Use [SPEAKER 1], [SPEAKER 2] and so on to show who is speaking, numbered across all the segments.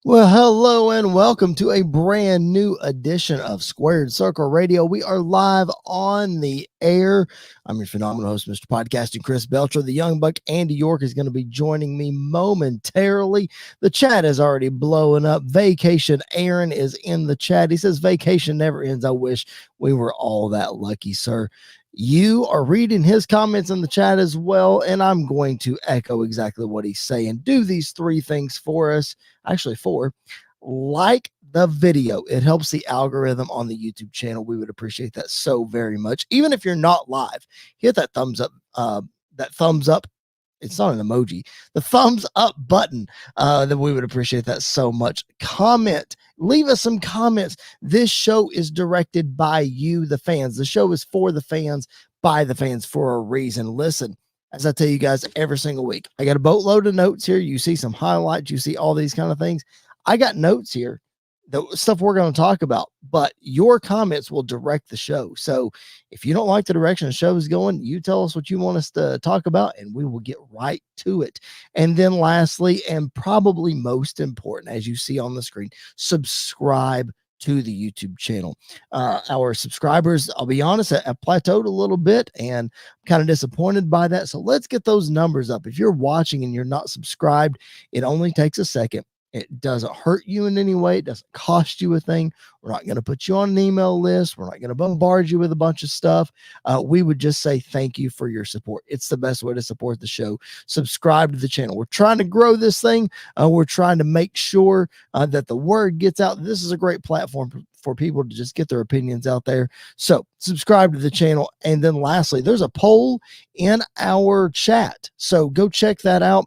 [SPEAKER 1] Well, hello and welcome to a brand new edition of Squared Circle Radio. We are live on the air. I'm your phenomenal host, Mr. Podcasting Chris Belcher. The young buck Andy York is going to be joining me momentarily. The chat is already blowing up. Vacation Aaron is in the chat. He says vacation never ends. I wish we were all that lucky, sir. You are reading his comments in the chat as well, and I'm going to echo exactly what he's saying. Do these three things for us. Actually, four. Like the video. It helps the algorithm on the YouTube channel. We would appreciate that so very much. Even if you're not live, hit that thumbs up. That thumbs up. It's not an emoji. The thumbs up button. That we would appreciate that so much. Comment. Leave us some comments. This show is directed by you, the fans. The show is for the fans, by the fans, for a reason. Listen, as I tell you guys every single week, I got a boatload of notes here. You see some highlights. You see all these kind of things. I got notes here, the stuff we're going to talk about, but your comments will direct the show. So if you don't like the direction the show is going, you tell us what you want us to talk about and we will get right to it. And then lastly, and probably most important, as you see on the screen, subscribe to the YouTube channel. Our subscribers, I'll be honest, have plateaued a little bit and I'm kind of disappointed by that. So let's get those numbers up. If you're watching and you're not subscribed, it only takes a second. It doesn't hurt you in any way. It doesn't cost you a thing. We're not going to put you on an email list. We're not going to bombard you with a bunch of stuff. We would just say thank you for your support. It's the best way to support the show. Subscribe to the channel. We're trying to grow this thing. We're trying to make sure that the word gets out. This is a great platform for people to just get their opinions out there. So subscribe to the channel. And then lastly, there's a poll in our chat. So go check that out.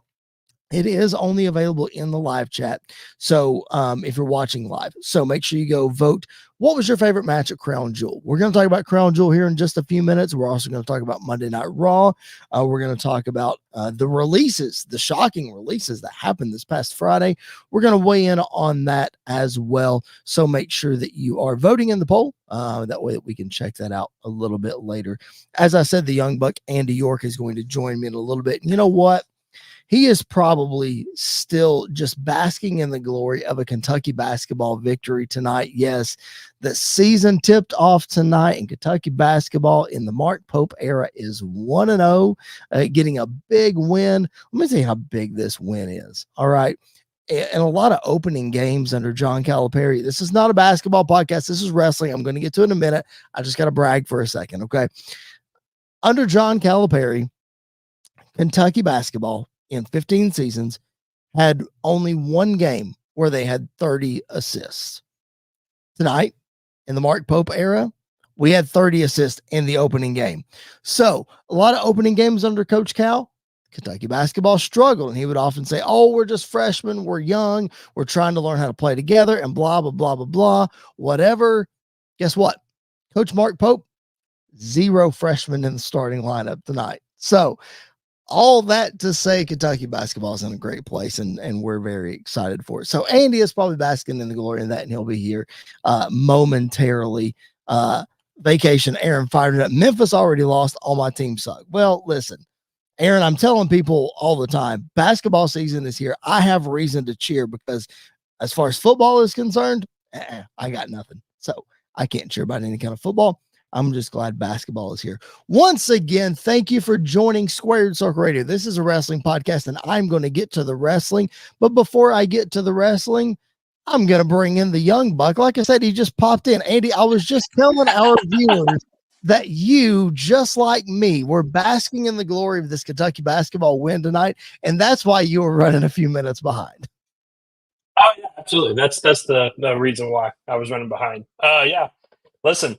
[SPEAKER 1] It is only available in the live chat. So if you're watching live, so make sure you go vote. What was your favorite match at Crown Jewel? We're going to talk about Crown Jewel here in just a few minutes. We're also going to talk about Monday Night Raw. We're going to talk about the releases, the shocking releases that happened this past Friday. We're going to weigh in on that as well. So make sure that you are voting in the poll. That way that we can check that out a little bit later. As I said, the young buck Andy York is going to join me in a little bit. And you know what? He is probably still just basking in the glory of a Kentucky basketball victory tonight. Yes, the season tipped off tonight in Kentucky basketball in the Mark Pope era is 1-0, getting a big win. Let me tell you how big this win is. All right. And a lot of opening games under John Calipari. This is not a basketball podcast. This is wrestling. I'm going to get to it in a minute. I just got to brag for a second. Okay. Under John Calipari, Kentucky basketball in 15 seasons had only one game where they had 30 assists. Tonight, in the Mark Pope era, we had 30 assists in the opening game. So a lot of opening games under Coach Cal, Kentucky basketball struggled. And he would often say, oh, we're just freshmen. We're young. We're trying to learn how to play together and blah, blah, blah, blah, blah, whatever. Guess what? Coach Mark Pope, 0 freshmen in the starting lineup tonight. So all that to say, Kentucky basketball is in a great place, and we're very excited for it. So Andy is probably basking in the glory of that, and he'll be here momentarily. Vacation, Aaron fired it up. Memphis already lost. All my teams suck. Well, listen, Aaron, I'm telling people all the time, basketball season is here. I have reason to cheer because as far as football is concerned, I got nothing. So I can't cheer about any kind of football. I'm just glad basketball is here. Once again, thank you for joining Squared Circle Radio. This is a wrestling podcast, and I'm going to get to the wrestling. But before I get to the wrestling, I'm going to bring in the young buck. Like I said, he just popped in. Andy, I was just telling our viewers that you, just like me, were basking in the glory of this Kentucky basketball win tonight, and that's why you were running a few minutes behind.
[SPEAKER 2] Oh, yeah, absolutely. That's the reason why I was running behind. Yeah, listen.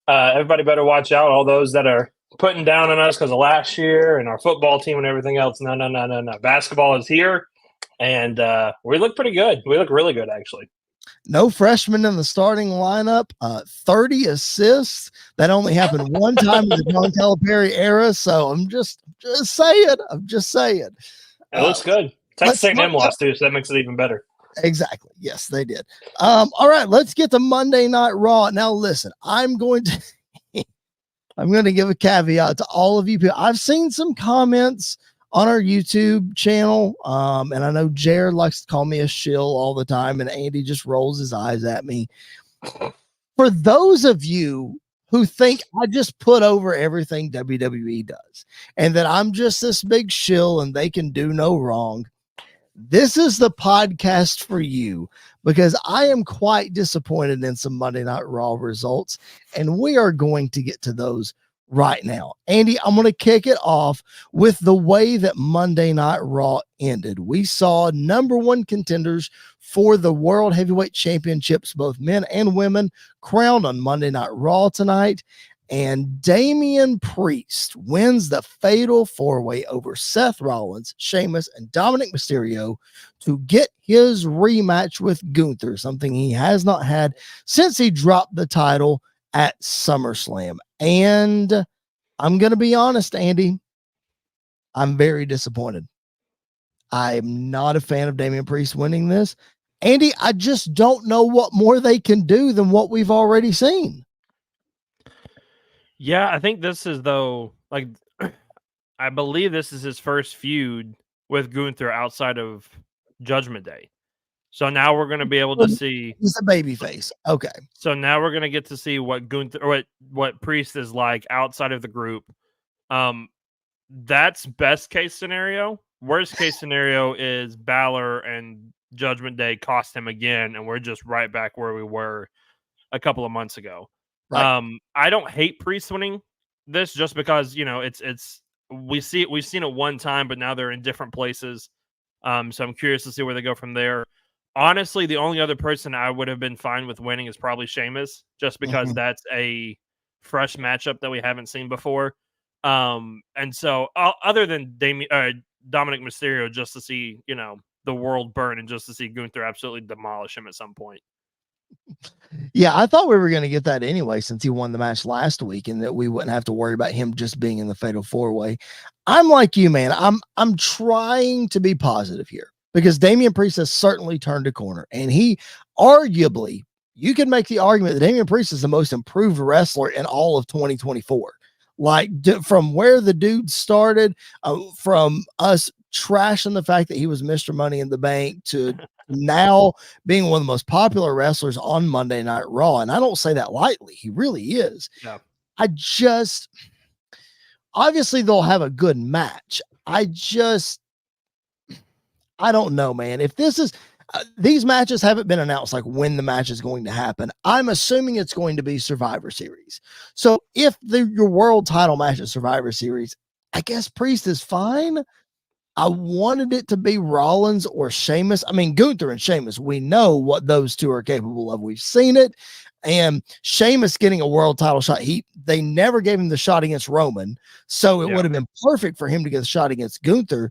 [SPEAKER 2] Everybody better watch out. All those that are putting down on us because of last year and our football team and everything else. No. Basketball is here, and we look pretty good. We look really good, actually.
[SPEAKER 1] No freshmen in the starting lineup. 30 assists. That only happened one time in the John Calipari era. So I'm just saying.
[SPEAKER 2] It looks good. Texas A&M lost too, so that makes it even better.
[SPEAKER 1] Exactly. Yes, they did. All right, let's get to Monday Night Raw. Now, listen, I'm going to give a caveat to all of you. I've seen some comments on our YouTube channel. And I know Jared likes to call me a shill all the time, and Andy just rolls his eyes at me. For those of you who think I just put over everything WWE does and that I'm just this big shill and they can do no wrong, this is the podcast for you, because I am quite disappointed in some Monday Night Raw results, and we are going to get to those right now. Andy, I'm going to kick it off with the way that Monday Night Raw ended. We saw number one contenders for the World Heavyweight Championships, both men and women, crowned on Monday Night Raw tonight. And Damian Priest wins the fatal four-way over Seth Rollins, Sheamus, and Dominic Mysterio to get his rematch with Gunther, something he has not had since he dropped the title at SummerSlam. And I'm going to be honest, Andy, I'm very disappointed. I'm not a fan of Damian Priest winning this. Andy, I just don't know what more they can do than what we've already seen.
[SPEAKER 3] Yeah, I think this is, though, like, I believe this is his first feud with Gunther outside of Judgment Day. So now we're going to be able to see.
[SPEAKER 1] He's a babyface. Okay.
[SPEAKER 3] So now we're going to get to see what Gunther, or what Priest is like outside of the group. That's best case scenario. Worst case scenario is Balor and Judgment Day cost him again, and we're just right back where we were a couple of months ago. Right. I don't hate Priest winning this just because, we've seen it one time, but now they're in different places. So I'm curious to see where they go from there. Honestly, the only other person I would have been fine with winning is probably Sheamus, just because that's a fresh matchup that we haven't seen before. And so other than Dominic Mysterio, just to see, the world burn and just to see Gunther absolutely demolish him at some point.
[SPEAKER 1] Yeah, I thought we were going to get that anyway, since he won the match last week, and that we wouldn't have to worry about him just being in the fatal four-way. I'm like you, man. I'm trying to be positive here, because Damian Priest has certainly turned a corner, and he arguably, you can make the argument that Damian Priest is the most improved wrestler in all of 2024. Like, from where the dude started, from us trashing the fact that he was Mr. Money in the Bank to now being one of the most popular wrestlers on Monday Night Raw. And I don't say that lightly. He really is. Yeah. Obviously they'll have a good match. I don't know, man. If this is, these matches haven't been announced, like when the match is going to happen. I'm assuming it's going to be Survivor Series. So if your world title match is Survivor Series, I guess Priest is fine. I wanted it to be Rollins or Sheamus. I mean, Gunther and Sheamus, we know what those two are capable of. We've seen it. And Sheamus getting a world title shot, they never gave him the shot against Roman. So it would have been perfect for him to get the shot against Gunther.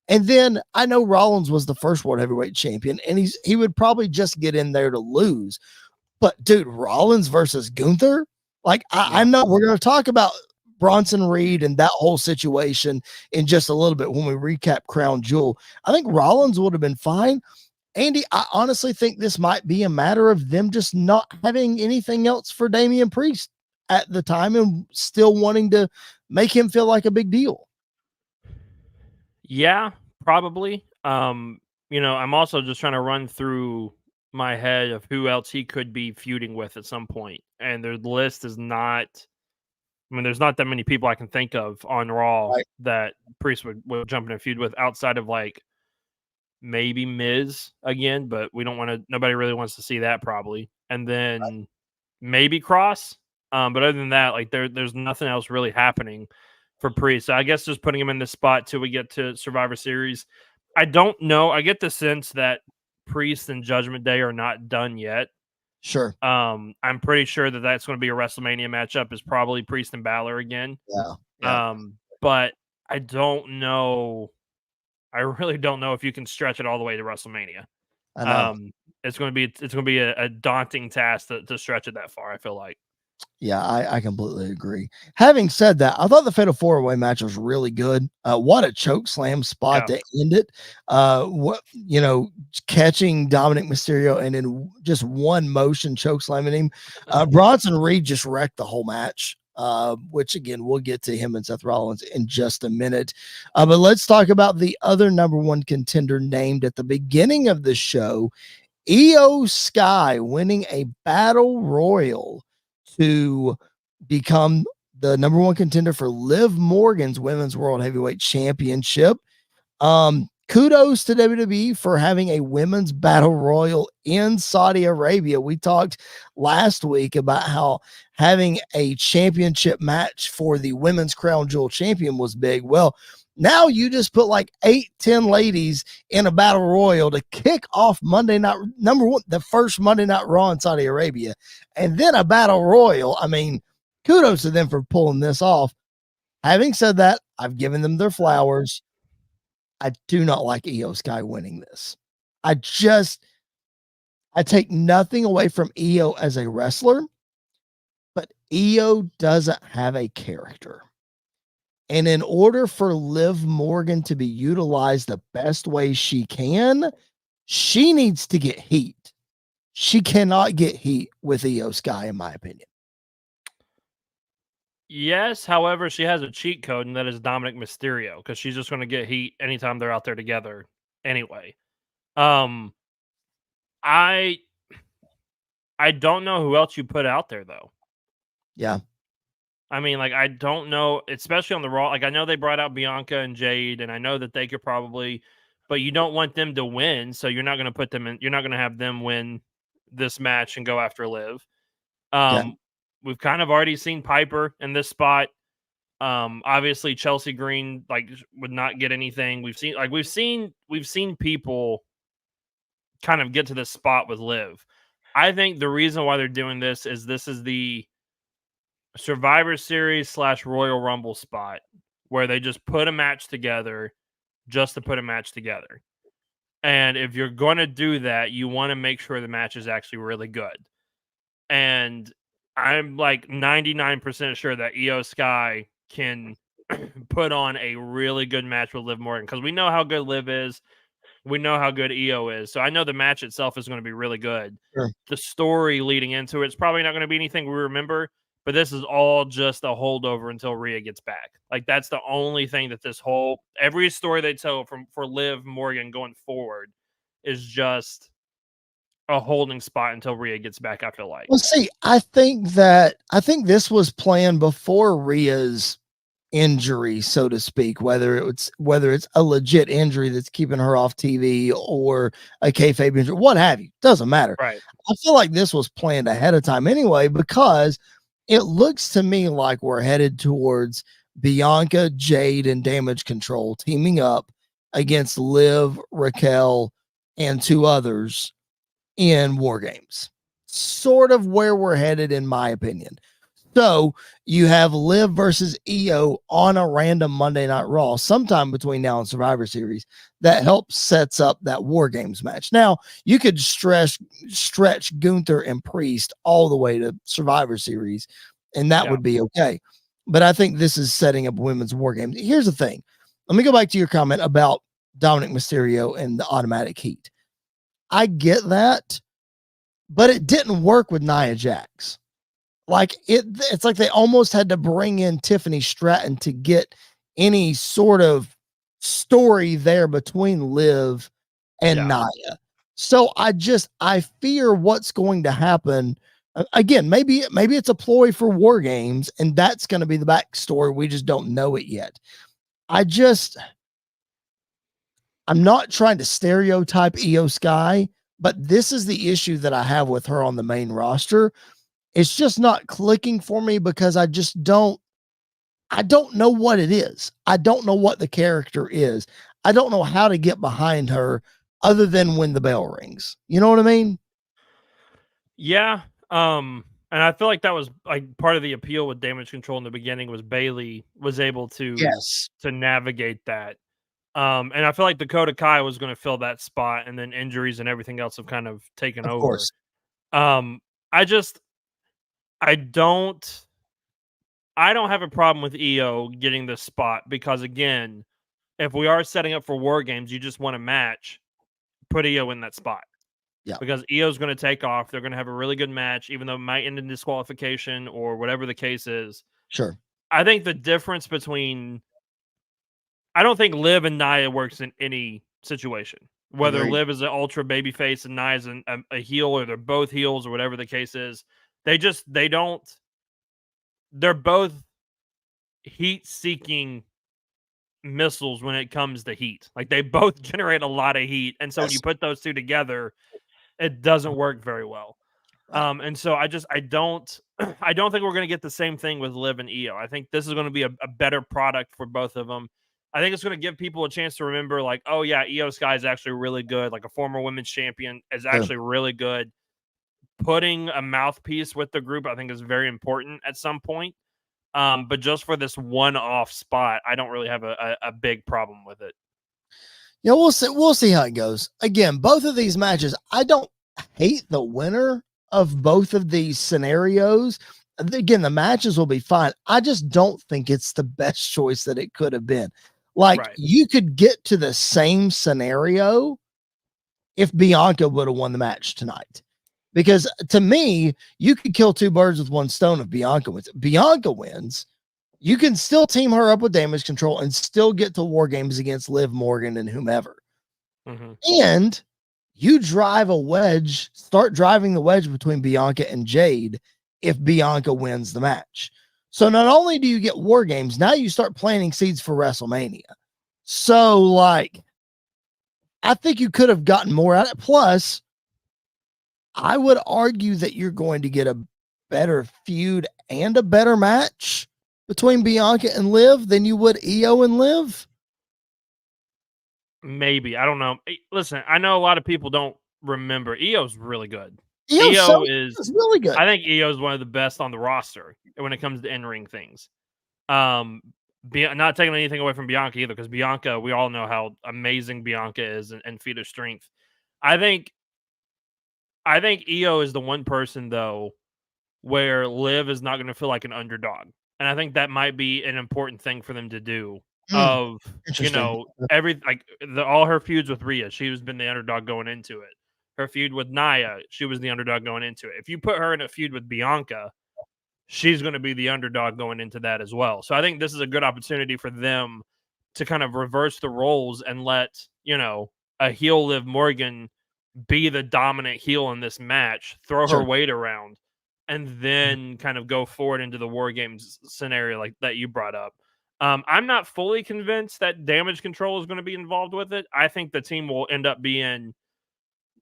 [SPEAKER 1] And then I know Rollins was the first world heavyweight champion, and he would probably just get in there to lose. But dude, Rollins versus Gunther, like I know we're going to talk about Bronson Reed and that whole situation in just a little bit when we recap Crown Jewel. I think Rollins would have been fine. Andy, I honestly think this might be a matter of them just not having anything else for Damian Priest at the time and still wanting to make him feel like a big deal.
[SPEAKER 3] Yeah, probably. I'm also just trying to run through my head of who else he could be feuding with at some point. And their list is not, there's not that many people I can think of on Raw that Priest would jump in a feud with outside of like maybe Miz again, but nobody really wants to see that probably. And then maybe Cross. But other than that, like there's nothing else really happening for Priest. So I guess just putting him in this spot till we get to Survivor Series. I don't know. I get the sense that Priest and Judgment Day are not done yet.
[SPEAKER 1] Sure.
[SPEAKER 3] I'm pretty sure that that's going to be a WrestleMania matchup, is probably Priest and Balor again.
[SPEAKER 1] Yeah.
[SPEAKER 3] But I don't know. I really don't know if you can stretch it all the way to WrestleMania.
[SPEAKER 1] I know.
[SPEAKER 3] It's going to be a daunting task to stretch it that far, I feel like.
[SPEAKER 1] Yeah, I completely agree. Having said that, I thought the Fatal 4-Way match was really good. What a choke slam spot to end it. Catching Dominic Mysterio and in just one motion choke slamming him. Bronson Reed just wrecked the whole match. which again, we'll get to him and Seth Rollins in just a minute. But let's talk about the other number one contender named at the beginning of the show, Io Sky, winning a battle royal to become the number one contender for Liv Morgan's Women's World Heavyweight Championship. Kudos to WWE for having a women's battle royal in Saudi Arabia. We talked last week about how having a championship match for the women's crown jewel champion was big. Well, now you just put like 8-10 ladies in a battle royal to kick off Monday night, number one, the first Monday Night Raw in Saudi Arabia, and then a battle royal. I mean, kudos to them for pulling this off. Having said that, I've given them their flowers. I do not like Io Sky winning this. I take nothing away from Io as a wrestler, but Io doesn't have a character. And in order for Liv Morgan to be utilized the best way she can, she needs to get heat. She cannot get heat with Io Sky, in my opinion.
[SPEAKER 3] Yes, however, she has a cheat code, and that is Dominic Mysterio, because she's just going to get heat anytime they're out there together. Anyway, I don't know who else you put out there though.
[SPEAKER 1] Yeah,
[SPEAKER 3] I mean, like, I don't know, especially on the Raw. Like, I know they brought out Bianca and Jade, and I know that they could probably, but you don't want them to win, so you're not going to put them in. You're not going to have them win this match and go after Liv.
[SPEAKER 1] yeah.
[SPEAKER 3] We've kind of already seen Piper in this spot. Obviously Chelsea Green would not get anything. We've seen people kind of get to this spot with Liv. I think the reason why they're doing this is the Survivor Series / Royal Rumble spot where they just put a match together just to put a match together. And if you're going to do that, you want to make sure the match is actually really good. And I'm like 99% sure that Io Sky can put on a really good match with Liv Morgan, because we know how good Liv is. We know how good Io is. So I know the match itself is going to be really good.
[SPEAKER 1] Sure.
[SPEAKER 3] The story leading into it's probably not going to be anything we remember, but this is all just a holdover until Rhea gets back. Like, that's the only thing that every story they tell for Liv Morgan going forward is just a holding spot until Rhea gets back, I feel like.
[SPEAKER 1] Well, see, I think this was planned before Rhea's injury, so to speak, whether it's a legit injury that's keeping her off TV or a kayfabe injury, what have you, doesn't matter.
[SPEAKER 3] Right.
[SPEAKER 1] I feel like this was planned ahead of time anyway, because it looks to me like we're headed towards Bianca, Jade, and Damage Control teaming up against Liv, Raquel, and two others in War Games. Sort of where we're headed, in my opinion. So you have Liv versus Io on a random Monday Night Raw sometime between now and Survivor Series. That helps sets up that War Games match. Now, you could stretch Gunther and Priest all the way to Survivor Series, and that would be okay. But I think this is setting up women's War Games. Here's the thing. Let me go back to your comment about Dominic Mysterio and the automatic heat. I get that, but it didn't work with Nia Jax. Like, it's like they almost had to bring in Tiffany Stratton to get any sort of story there between Liv and Nia. So I fear what's going to happen. Again, maybe it's a ploy for War Games, and that's going to be the backstory. We just don't know it yet. I'm not trying to stereotype Io Sky, but this is the issue that I have with her on the main roster. It's just not clicking for me because I don't know what it is. I don't know what the character is. I don't know how to get behind her other than when the bell rings. You know what I mean?
[SPEAKER 3] Yeah. And I feel like that was like part of the appeal with Damage Control in the beginning was Bayley was able to navigate that. And I feel like Dakota Kai was going to fill that spot, and then injuries and everything else have kind of taken over.
[SPEAKER 1] Course.
[SPEAKER 3] I don't have a problem with Io getting this spot because, again, if we are setting up for War Games, you just want a match, put Io in that spot.
[SPEAKER 1] Yeah.
[SPEAKER 3] Because Io's going to take off. They're going to have a really good match, even though it might end in disqualification or whatever the case is.
[SPEAKER 1] Sure.
[SPEAKER 3] I think the difference between I don't think Liv and Nia works in any situation. Whether
[SPEAKER 1] Agreed.
[SPEAKER 3] Liv is an ultra babyface and Nia is a heel, or they're both heels, or whatever the case is, they don't. They're both heat-seeking missiles when it comes to heat. Like, they both generate a lot of heat, and so when you put those two together, it doesn't work very well.
[SPEAKER 1] Right.
[SPEAKER 3] And so I don't I don't think we're going to get the same thing with Liv and Io. I think this is going to be a better product for both of them. I think it's going to give people a chance to remember, like, oh yeah, Io Sky is actually really good. Like, a former women's champion is actually really good. Putting a mouthpiece with the group, I think, is very important at some point. But just for this one-off spot, I don't really have a big problem with it.
[SPEAKER 1] Yeah, we'll see. We'll see how it goes. Again, both of these matches, I don't hate the winner of both of these scenarios. Again, the matches will be fine. I just don't think it's the best choice that it could have been. Like,
[SPEAKER 3] Right.
[SPEAKER 1] you could get to the same scenario if Bianca would have won the match tonight. Because to me, you could kill two birds with one stone if Bianca wins. Bianca wins, you can still team her up with Damage Control and still get to War Games against Liv Morgan and whomever.
[SPEAKER 3] Mm-hmm.
[SPEAKER 1] And you drive a wedge, start driving the wedge between Bianca and Jade if Bianca wins the match. So not only do you get War Games, now you start planting seeds for WrestleMania. So, like, I think you could have gotten more out of it. Plus, I would argue that you're going to get a better feud and a better match between Bianca and Liv than you would Io and Liv.
[SPEAKER 3] Maybe. I don't know. Listen, I know a lot of people don't remember. Io's really good.
[SPEAKER 1] Io is really good.
[SPEAKER 3] I think Io is one of the best on the roster when it comes to in-ring things. Not taking anything away from Bianca either, because Bianca, we all know how amazing Bianca is and feat of strength. I think Io is the one person, though, where Liv is not going to feel like an underdog. And I think that might be an important thing for them to do. All her feuds with Rhea, she has been the underdog going into it. Her feud with Nia, she was the underdog going into it. If you put her in a feud with Bianca, she's going to be the underdog going into that as well. So I think this is a good opportunity for them to kind of reverse the roles and let, a heel Liv Morgan be the dominant heel in this match, throw her weight around, and then kind of go forward into the War Games scenario like that you brought up. I'm not fully convinced that Damage Control is going to be involved with it. I think the team will end up being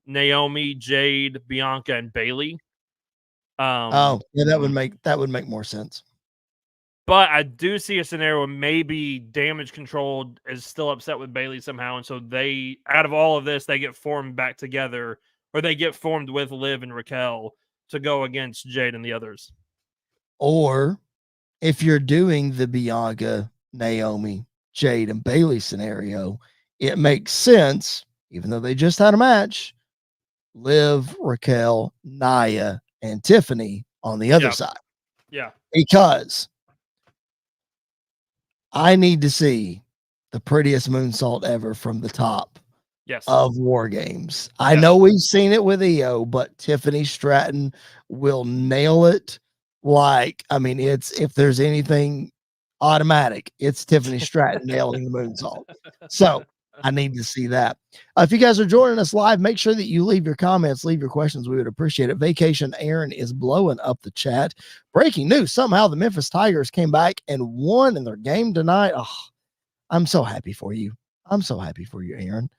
[SPEAKER 3] Naomi, Jade, Bianca, and Bayley.
[SPEAKER 1] That would make more sense.
[SPEAKER 3] But I do see a scenario where maybe Damage Control is still upset with Bayley somehow, and so they, out of all of this, they get formed back together, or they get formed with Liv and Raquel to go against Jade and the others.
[SPEAKER 1] Or if you're doing the Bianca, Naomi, Jade, and Bayley scenario, it makes sense, even though they just had a match, Liv, Raquel, Nia, and Tiffany on the other side.
[SPEAKER 3] Yeah.
[SPEAKER 1] Because I need to see the prettiest moonsault ever from the top of War Games. I know we've seen it with Io, but Tiffany Stratton will nail it. If there's anything automatic, it's Tiffany Stratton nailing the moonsault. So I need to see that. If you guys are joining us live, make sure that you leave your comments, leave your questions. We would appreciate it. Vacation Aaron is blowing up the chat. Breaking news. Somehow the Memphis Tigers came back and won in their game tonight. Oh, I'm so happy for you. I'm so happy for you, Aaron.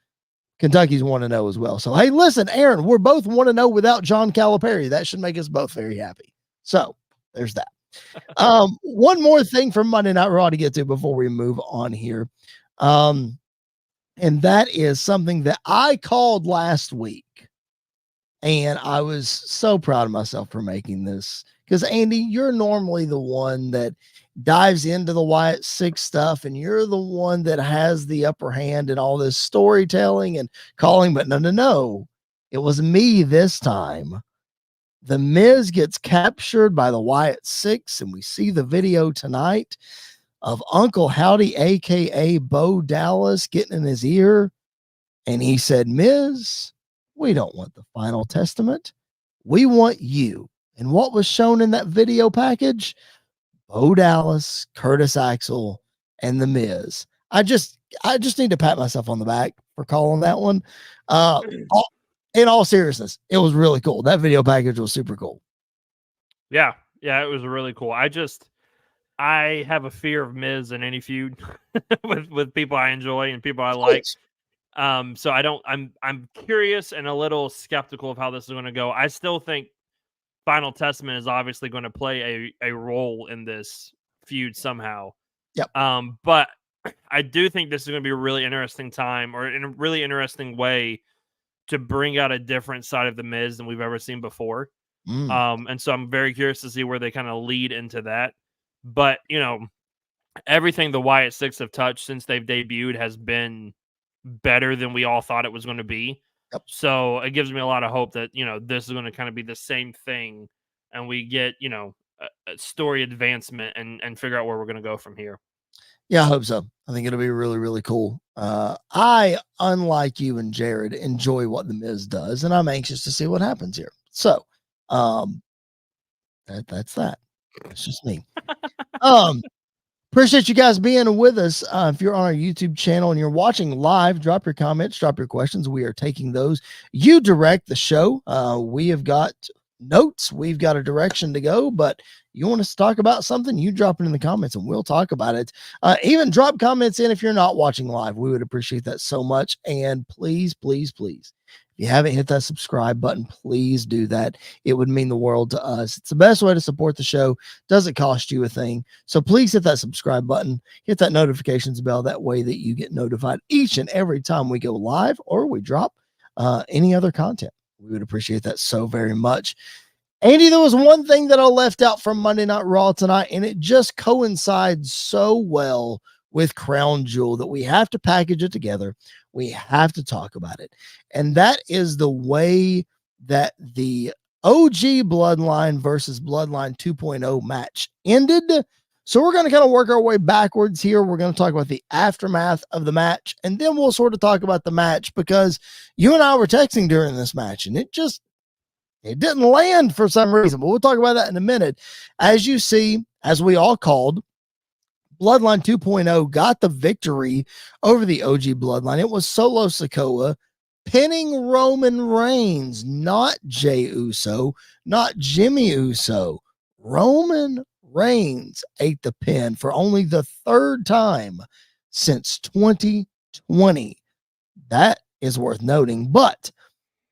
[SPEAKER 1] Kentucky's 1-0 as well. So, hey, listen, Aaron, we're both 1-0 without John Calipari. That should make us both very happy. So there's that. One more thing from Monday Night Raw to get to before we move on here. And that is something that I called last week. And I was so proud of myself for making this. Because, Andy, you're normally the one that dives into the Wyatt 6 stuff, and you're the one that has the upper hand in all this storytelling and calling. But no. It was me this time. The Miz gets captured by the Wyatt 6, and we see the video tonight of Uncle Howdy, a.k.a. Bo Dallas, getting in his ear. And he said, Miz, we don't want the final testament. We want you. And what was shown in that video package? Bo Dallas, Curtis Axel, and The Miz. I just need to pat myself on the back for calling that one. In all seriousness, it was really cool. That video package was super cool.
[SPEAKER 3] Yeah, it was really cool. I have a fear of Miz in any feud with people I enjoy and people I like. So I'm curious and a little skeptical of how this is going to go. I still think Final Testament is obviously going to play a role in this feud somehow.
[SPEAKER 1] Yep.
[SPEAKER 3] But I do think this is going to be a really interesting time, or in a really interesting way, to bring out a different side of the Miz than we've ever seen before. And so I'm very curious to see where they kind of lead into that. But, everything the Wyatt Six have touched since they've debuted has been better than we all thought it was going to be.
[SPEAKER 1] Yep.
[SPEAKER 3] So it gives me a lot of hope that, this is going to kind of be the same thing and we get, a story advancement and figure out where we're going to go from here.
[SPEAKER 1] Yeah, I hope so. I think it'll be really, really cool. I, unlike you and Jared, enjoy what The Miz does, and I'm anxious to see what happens here. So, that's that. It's just me. Appreciate you guys being with us. If you're on our YouTube channel and you're watching live, drop your comments, drop your questions. We are taking those. You direct the show. We have got notes. We've got a direction to go, but you want us to talk about something, you drop it in the comments and we'll talk about it. Even drop comments in if you're not watching live. We would appreciate that so much. And please, please, please, if you haven't hit that subscribe button, please do that. It would mean the world to us. It's the best way to support the show. Doesn't cost you a thing. So please hit that subscribe button, hit that notifications bell. That way that you get notified each and every time we go live or we drop any other content. We would appreciate that so very much. Andy, there was one thing that I left out from Monday Night Raw tonight, and it just coincides so well with Crown Jewel that we have to package it together. We have to talk about it. And that is the way that the OG Bloodline versus Bloodline 2.0 match ended. So we're going to kind of work our way backwards here. We're going to talk about the aftermath of the match, and then we'll sort of talk about the match because you and I were texting during this match, and it didn't land for some reason, but we'll talk about that in a minute. As you see, as we all called, Bloodline 2.0 got the victory over the OG Bloodline. It was Solo Sikoa pinning Roman Reigns, not Jey Uso, not Jimmy Uso. Roman Reigns ate the pin for only the third time since 2020. That is worth noting, but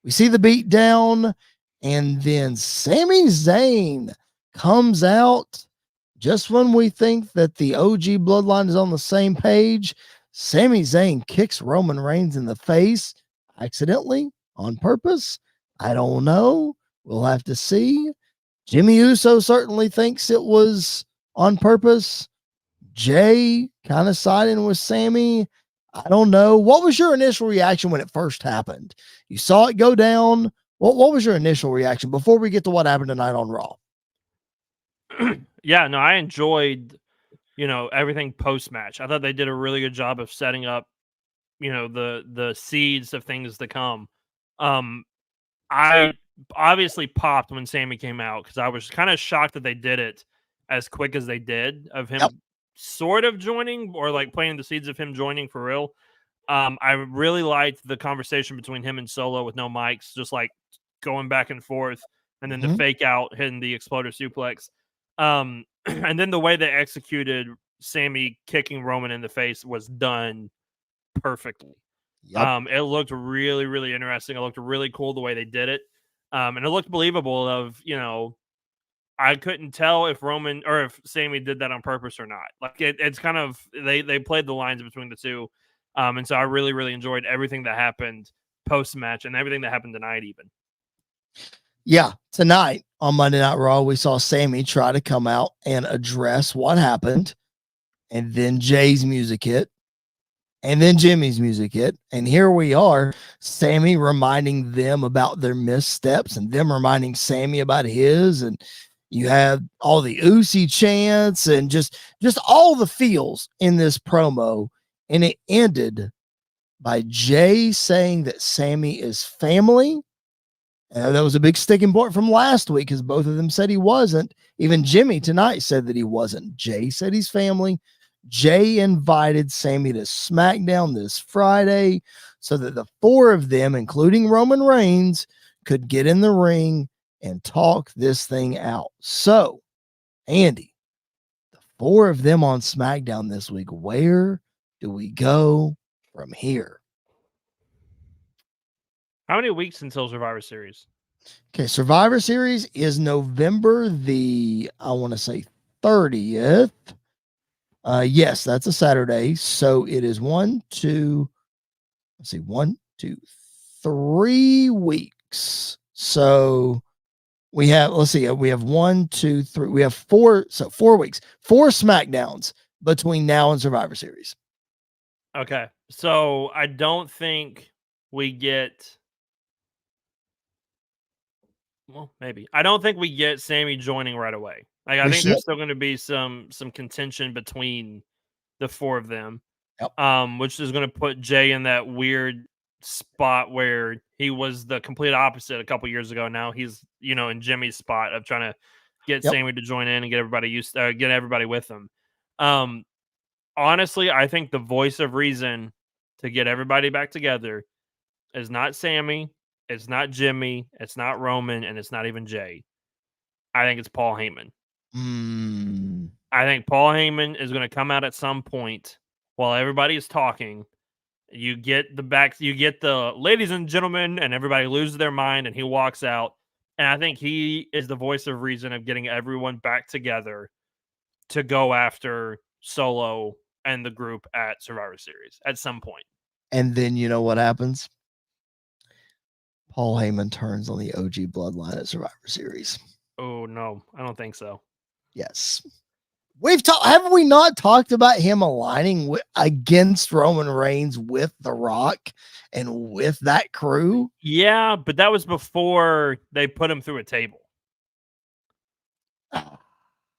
[SPEAKER 1] we see the beat down, and then Sami Zayn comes out just when we think that the OG Bloodline is on the same page. Sami Zayn kicks Roman Reigns in the face accidentally, on purpose. I don't know. We'll have to see. Jimmy Uso certainly thinks it was on purpose. Jay kind of siding with Sami. I don't know. What was your initial reaction when it first happened? You saw it go down. What was your initial reaction before we get to what happened tonight on Raw?
[SPEAKER 3] Yeah, no, I enjoyed, everything post-match. I thought they did a really good job of setting up, the seeds of things to come. I obviously popped when Sami came out because I was kind of shocked that they did it as quick as they did, of him sort of joining or like planting the seeds of him joining for real. I really liked the conversation between him and Solo with no mics, just like going back and forth, and then the fake out hitting the exploder suplex. And then the way they executed Sami kicking Roman in the face was done perfectly. It looked really, really interesting. It looked really cool the way they did it. And it looked believable of, I couldn't tell if Roman or if Sami did that on purpose or not. Like it's kind of, they played the lines between the two. And so I really, really enjoyed everything that happened post-match and everything that happened tonight even.
[SPEAKER 1] Yeah, tonight on Monday Night Raw, we saw Sami try to come out and address what happened. And then Jay's music hit. And then Jimmy's music hit. And here we are, Sami reminding them about their missteps and them reminding Sami about his. And you have all the Usi chants and just all the feels in this promo. And it ended by Jay saying that Sami is family That was a big sticking point from last week because both of them said he wasn't. Even Jimmy tonight said that he wasn't. Jey said he's family. Jey invited Sami to SmackDown this Friday so that the four of them, including Roman Reigns, could get in the ring and talk this thing out. So, Andy, the four of them on SmackDown this week, where do we go from here?
[SPEAKER 3] How many weeks until Survivor Series?
[SPEAKER 1] Okay, Survivor Series is November the, I want to say 30th. Yes, that's a Saturday. So it is 3 weeks. So we have, we have 1, 2, 3, we have 4. So 4 weeks, 4 SmackDowns between now and Survivor Series.
[SPEAKER 3] Okay. So I don't think we get, well, maybe. I don't think we get Sami joining right away. Like, I think there's still going to be some contention between the four of them.
[SPEAKER 1] Yep.
[SPEAKER 3] Which is going to put Jey in that weird spot where he was the complete opposite a couple years ago. Now he's, in Jimmy's spot of trying to get Sami to join in and get everybody with him. Honestly, I think the voice of reason to get everybody back together is not Sami, it's not Jimmy, it's not Roman, and it's not even Jey. I think it's Paul Heyman. I think Paul Heyman is going to come out at some point while everybody is talking. You get the ladies and gentlemen, and everybody loses their mind, and he walks out. And I think he is the voice of reason of getting everyone back together to go after Solo and the group at Survivor Series at some point.
[SPEAKER 1] And then you know what happens? Paul Heyman turns on the OG bloodline at Survivor Series.
[SPEAKER 3] Oh, no, I don't think so.
[SPEAKER 1] Yes. Have we not talked about him aligning against Roman Reigns with The Rock and with that crew?
[SPEAKER 3] Yeah, but that was before they put him through a table.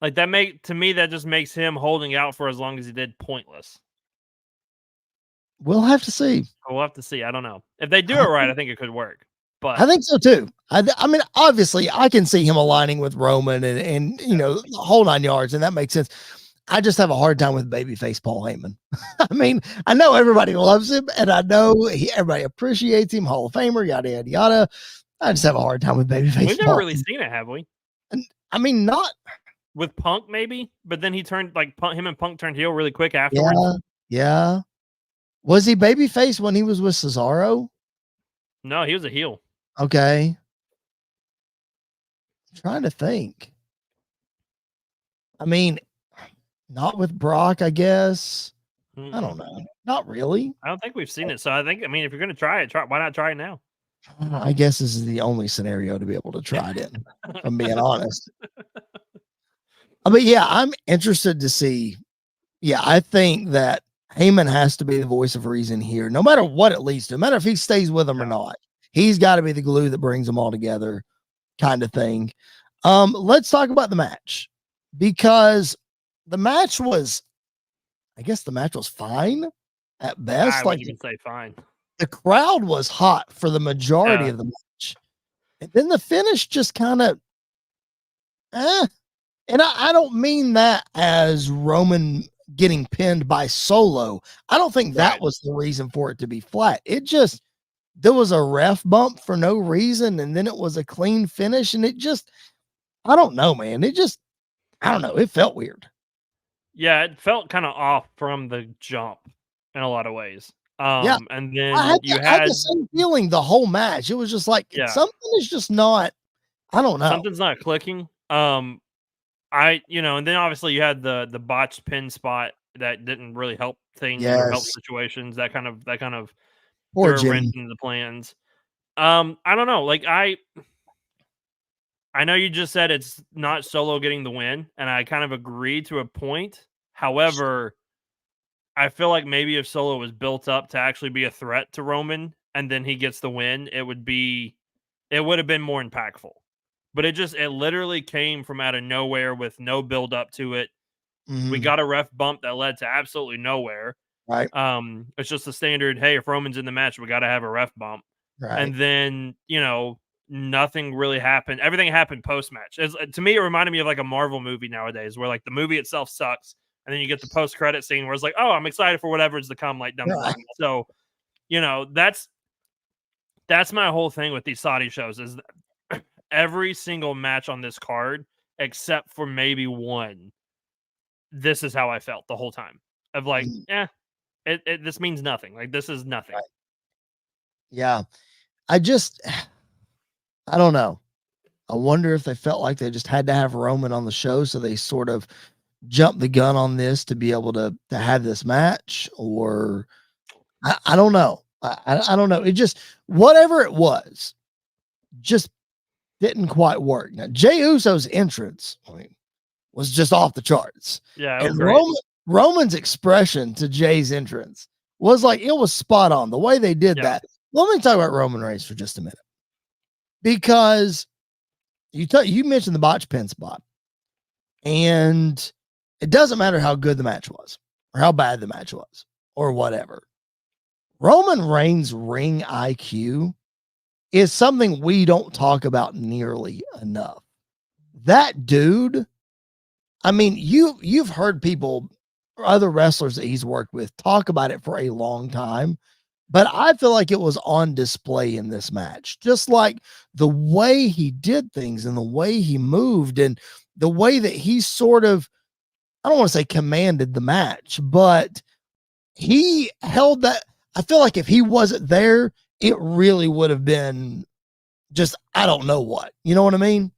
[SPEAKER 3] Like, to me, that just makes him holding out for as long as he did pointless.
[SPEAKER 1] We'll have to see.
[SPEAKER 3] We'll have to see. I don't know. If they do it right, I think it could work. But
[SPEAKER 1] I think so too. I mean, obviously, I can see him aligning with Roman and the whole 9 yards, and that makes sense. I just have a hard time with babyface Paul Heyman. I mean, I know everybody loves him, and I know everybody appreciates him, Hall of Famer, yada yada yada. I just have a hard time with babyface.
[SPEAKER 3] We've never really seen it, have we?
[SPEAKER 1] And, I mean, not
[SPEAKER 3] with Punk, maybe, but then he turned him and Punk turned heel really quick afterwards.
[SPEAKER 1] Yeah. Was he babyface when he was with Cesaro?
[SPEAKER 3] No, he was a heel.
[SPEAKER 1] Okay. I'm trying to think. I mean, not with Brock, I guess. I don't know. Not really.
[SPEAKER 3] I don't think we've seen it. So if you're going to try it, why not try it now?
[SPEAKER 1] I guess this is the only scenario to be able to try it in, if I'm being honest. But yeah, I'm interested to see. Yeah, I think that Heyman has to be the voice of reason here, no matter what it leads to, no matter if he stays with them or not. He's got to be the glue that brings them all together, kind of thing. Let's talk about the match, because the match was fine at best.
[SPEAKER 3] I wouldn't even say fine.
[SPEAKER 1] The crowd was hot for the majority of the match. And then the finish just kind of, And I don't mean that as Roman getting pinned by Solo. I don't think that was the reason for it to be flat. There was a ref bump for no reason, and then it was a clean finish, and it just, I don't know, man. I don't know. It felt weird.
[SPEAKER 3] Yeah, it felt kind of off from the jump in a lot of ways. And then
[SPEAKER 1] I had the same feeling the whole match. It was just like something is just not. I don't know.
[SPEAKER 3] Something's not clicking. And then obviously you had the botched pin spot that didn't really help things or help situations. That kind of threw a wrench into the plans. I don't know. Like I know you just said it's not Solo getting the win, and I kind of agree to a point. However, I feel like maybe if Solo was built up to actually be a threat to Roman and then he gets the win, it would have been more impactful. But it literally came from out of nowhere with no build up to it. Mm-hmm. We got a ref bump that led to absolutely nowhere.
[SPEAKER 1] Right.
[SPEAKER 3] It's just the standard, hey, if Roman's in the match, we got to have a ref bump.
[SPEAKER 1] Right.
[SPEAKER 3] And then, nothing really happened. Everything happened post-match. To me, it reminded me of like a Marvel movie nowadays, where like the movie itself sucks, and then you get the post-credit scene where it's like, oh, I'm excited for whatever's to come, like dum. So, that's my whole thing with these Saudi shows is every single match on this card, except for maybe one, this is how I felt the whole time. Of like, this means nothing. Like, this is nothing.
[SPEAKER 1] Right. Yeah. I don't know. I wonder if they felt like they just had to have Roman on the show, so they sort of jumped the gun on this to be able to have this match, or I don't know. I don't know. It just, whatever it was, just didn't quite work. Now, Jey Uso's entrance, was just off the charts.
[SPEAKER 3] Yeah,
[SPEAKER 1] and Roman's expression to Jay's entrance was like, it was spot on. The way they did that. Let me talk about Roman Reigns for just a minute, because you mentioned the botch pin spot, and it doesn't matter how good the match was or how bad the match was or whatever. Roman Reigns' ring IQ is something we don't talk about nearly enough. That dude, I mean, you've heard people, other wrestlers that he's worked with, talk about it for a long time, but I feel like it was on display in this match. Just like the way he did things and the way he moved and the way that he sort of, I don't want to say commanded the match, but he held that. I feel like if he wasn't there, it really would have been just, I don't know what. You know what I mean?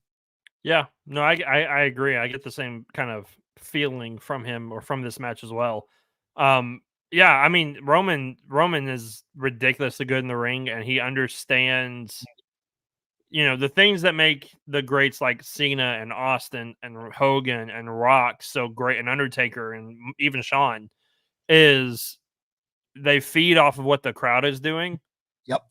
[SPEAKER 3] Yeah. No, I agree. I get the same kind of feeling from him or from this match as well. Yeah, I mean, Roman is ridiculously good in the ring, and he understands, the things that make the greats like Cena and Austin and Hogan and Rock so great, and Undertaker and even Shawn, is they feed off of what the crowd is doing.
[SPEAKER 1] Yep.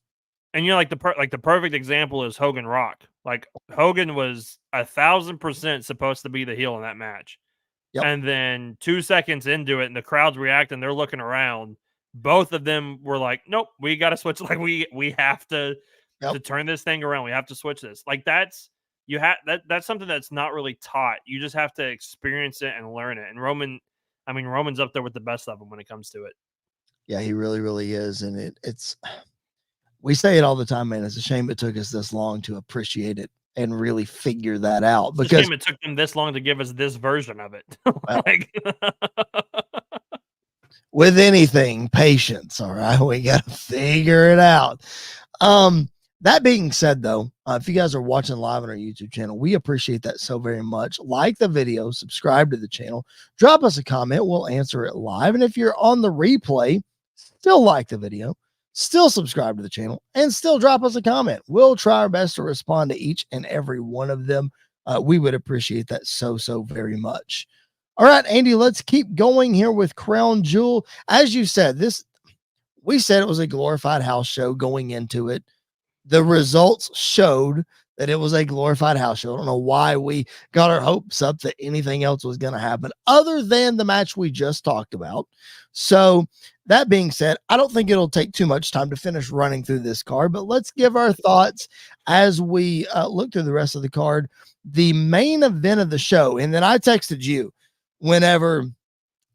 [SPEAKER 3] And like the perfect example is Hogan Rock. Like, Hogan was 1,000% supposed to be the heel in that match.
[SPEAKER 1] Yep.
[SPEAKER 3] And then 2 seconds into it, and the crowd's reacting, they're looking around. Both of them were like, "Nope, we got to switch. Like, we have to turn this thing around. We have to switch this." Like, that's something that's not really taught. You just have to experience it and learn it. And Roman's up there with the best of them when it comes to it.
[SPEAKER 1] Yeah, he really, really is. And it's, we say it all the time, man. It's a shame it took us this long to appreciate it and really figure that out.
[SPEAKER 3] It's a shame it took them this long to give us this version of it.
[SPEAKER 1] Well, with anything, patience. All right. We got to figure it out. That being said, though, if you guys are watching live on our YouTube channel, we appreciate that so very much. Like the video, subscribe to the channel, drop us a comment. We'll answer it live. And if you're on the replay, still like the video, still subscribe to the channel, and still drop us a comment. We'll try our best to respond to each and every one of them. We would appreciate that so very much. All right, Andy, let's keep going here with Crown Jewel. As you said, we said it was a glorified house show going into it. The results showed that it was a glorified house show. I don't know why we got our hopes up that anything else was going to happen other than the match we just talked about. So that being said, I don't think it'll take too much time to finish running through this card, but let's give our thoughts as we look through the rest of the card. The main event of the show, and then I texted you whenever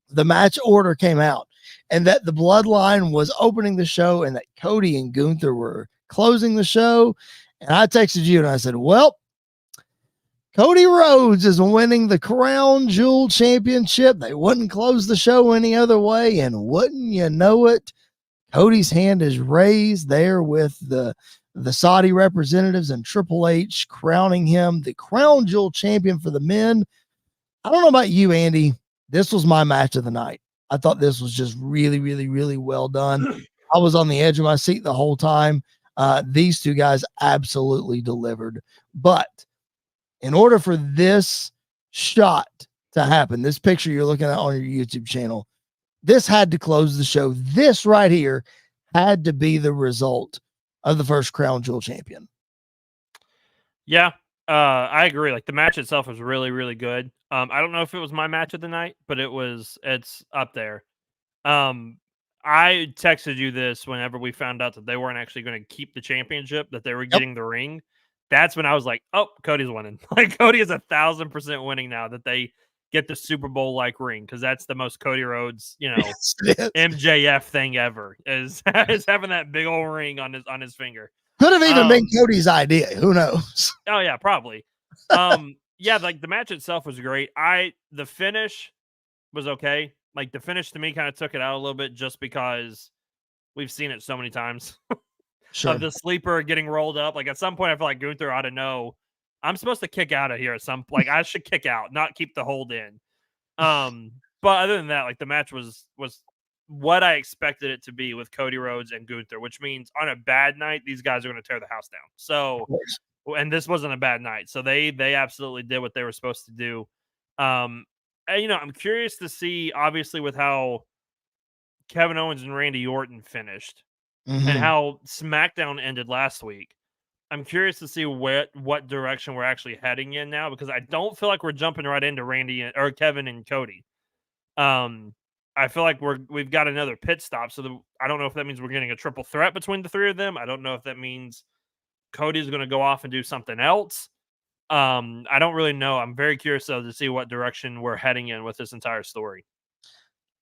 [SPEAKER 1] the match order came out, and that the Bloodline was opening the show and that Cody and Gunther were closing the show. And I texted you and I said, well, Cody Rhodes is winning the Crown Jewel Championship. They wouldn't close the show any other way. And wouldn't you know it, Cody's hand is raised there with the Saudi representatives and Triple H crowning him the Crown Jewel champion for the men. I don't know about you, Andy. This was my match of the night. I thought this was just really, really, really well done. I was on the edge of my seat the whole time. These two guys absolutely delivered. But in order for this shot to happen, this picture you're looking at on your YouTube channel, this had to close the show. This right here had to be the result of the first Crown Jewel champion. I
[SPEAKER 3] agree. Like, the match itself was really, really good. I don't know if it was my match of the night, but it's up there. I texted you this whenever we found out that they weren't actually going to keep the championship, that they were getting the ring. that's when I was like, oh, Cody's winning. Like Cody is 1,000% winning now that they get the Super Bowl like ring, because that's the most Cody Rhodes, MJF thing ever is having that big old ring on his finger.
[SPEAKER 1] Could have even been Cody's idea. Who knows?
[SPEAKER 3] Oh yeah, probably. Yeah, like the match itself was great. The finish was okay. Like the finish to me kind of took it out a little bit, just because we've seen it so many times.
[SPEAKER 1] Sure.
[SPEAKER 3] Of the sleeper getting rolled up. Like at some point, I feel like Gunther ought to know I'm supposed to kick out of here at some. Like I should kick out, not keep the hold in. But other than that, like the match was what I expected it to be with Cody Rhodes and Gunther, which means on a bad night, these guys are going to tear the house down. So, and this wasn't a bad night, so they absolutely did what they were supposed to do. And, I'm curious to see, obviously, with how Kevin Owens and Randy Orton finished, and how SmackDown ended last week. I'm curious to see what direction we're actually heading in now, because I don't feel like we're jumping right into or Kevin and Cody. I feel like we've got another pit stop, so I don't know if that means we're getting a triple threat between the three of them. I don't know if that means Cody's going to go off and do something else. I don't really know. I'm very curious though to see what direction we're heading in with this entire story.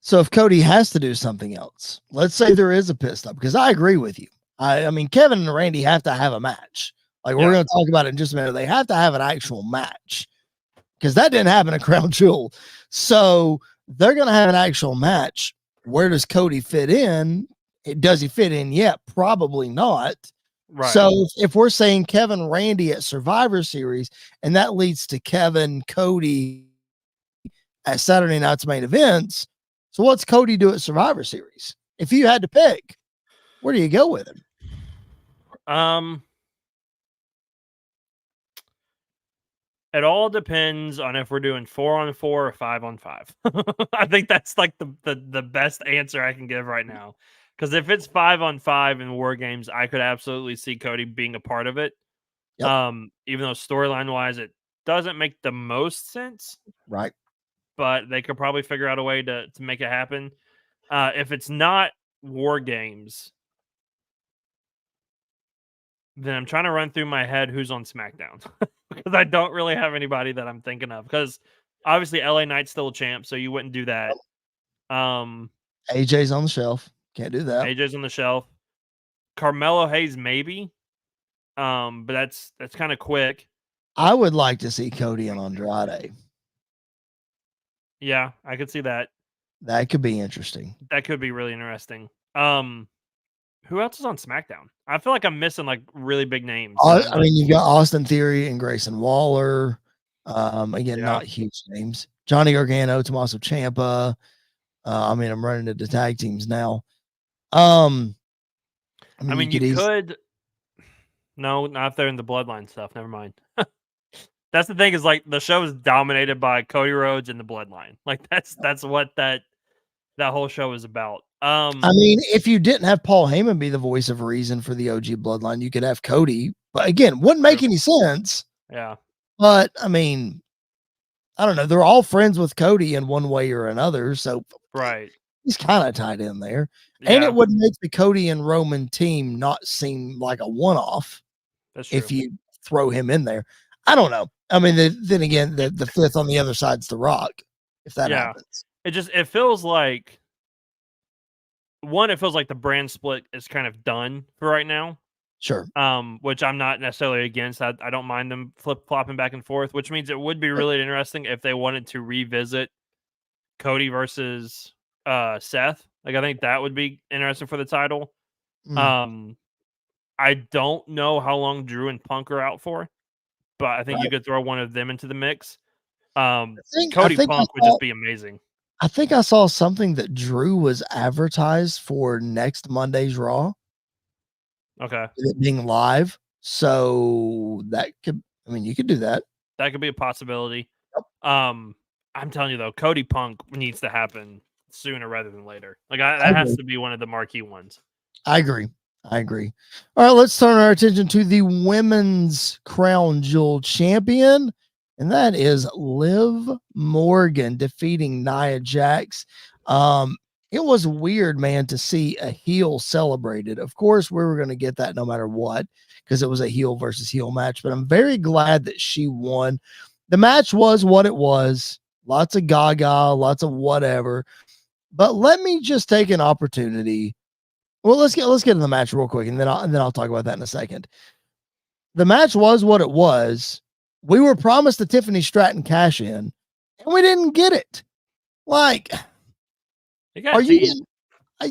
[SPEAKER 1] So if Cody has to do something else, let's say there is a pit stop, because I agree with you. I mean, Kevin and Randy have to have a match. Like we're going to talk about it in just a minute. They have to have an actual match, because that didn't happen at Crown Jewel. So they're going to have an actual match. Where does Cody fit in? Does he fit in yet? Probably not. Right. So if we're saying Kevin, Randy at Survivor Series, and that leads to Kevin, Cody at Saturday night's main events, so what's Cody do at Survivor Series? If you had to pick, where do you go with him?
[SPEAKER 3] It all depends on if we're doing 4-on-4 or 5-on-5. I think that's like the best answer I can give right now. Because if it's 5-on-5 in War Games, I could absolutely see Cody being a part of it. Yep. Even though storyline wise, it doesn't make the most sense.
[SPEAKER 1] Right.
[SPEAKER 3] But they could probably figure out a way to make it happen. If it's not War Games, then I'm trying to run through my head who's on SmackDown. Because I don't really have anybody that I'm thinking of. Because obviously LA Knight's still a champ, so you wouldn't do that.
[SPEAKER 1] AJ's on the shelf. Can't do that.
[SPEAKER 3] AJ's on the shelf. Carmelo Hayes, maybe. But that's kind of quick.
[SPEAKER 1] I would like to see Cody and Andrade.
[SPEAKER 3] Yeah, I could see that.
[SPEAKER 1] That could be interesting.
[SPEAKER 3] That could be really interesting. Who else is on SmackDown? I feel like I'm missing like really big names.
[SPEAKER 1] I mean, you've got Austin Theory and Grayson Waller. Again, not huge names. Johnny Gargano, Tommaso Ciampa. I mean, I'm running into tag teams now.
[SPEAKER 3] I mean, you could. No, not if they're in the bloodline stuff. Never mind. That's the thing, is like the show is dominated by Cody Rhodes and the bloodline. Like that's what that whole show is about.
[SPEAKER 1] I mean, if you didn't have Paul Heyman be the voice of reason for the OG bloodline, you could have Cody. But again, wouldn't make any sense.
[SPEAKER 3] Yeah.
[SPEAKER 1] But I mean, I don't know. They're all friends with Cody in one way or another. So
[SPEAKER 3] right.
[SPEAKER 1] He's kind of tied in there. Yeah. And it would make the Cody and Roman team not seem like a one-off if you throw him in there. I don't know. I mean, then again, the fifth on the other side's The Rock, if that happens.
[SPEAKER 3] It feels like, it feels like the brand split is kind of done for right now.
[SPEAKER 1] Sure.
[SPEAKER 3] Which I'm not necessarily against. I don't mind them flip-flopping back and forth, which means it would be really interesting if they wanted to revisit Cody versus Seth. Like, I think that would be interesting for the title. I don't know how long Drew and Punk are out for, but I think you could throw one of them into the mix. Cody Punk would just be amazing.
[SPEAKER 1] I think I saw something that Drew was advertised for next Monday's Raw.
[SPEAKER 3] Okay.
[SPEAKER 1] It being live. So that could, I mean, you could do that.
[SPEAKER 3] That could be a possibility.
[SPEAKER 1] Yep.
[SPEAKER 3] I'm telling you though, Cody Punk needs to happen sooner rather than later. Like that has to be one of the marquee ones.
[SPEAKER 1] I agree. All right, let's turn our attention to the women's Crown Jewel champion, and that is Liv Morgan defeating Nia Jax. it was weird, man, to see a heel celebrated. Of course, we were going to get that no matter what, because it was a heel versus heel match, but I'm very glad that she won. The match was what it was. Lots of gaga, lots of whatever. But let me just take an opportunity. Well, let's get to the match real quick, and then I'll talk about that in a second. The match was what it was. We were promised the Tiffany Stratton cash in, and we didn't get it. Like, are you?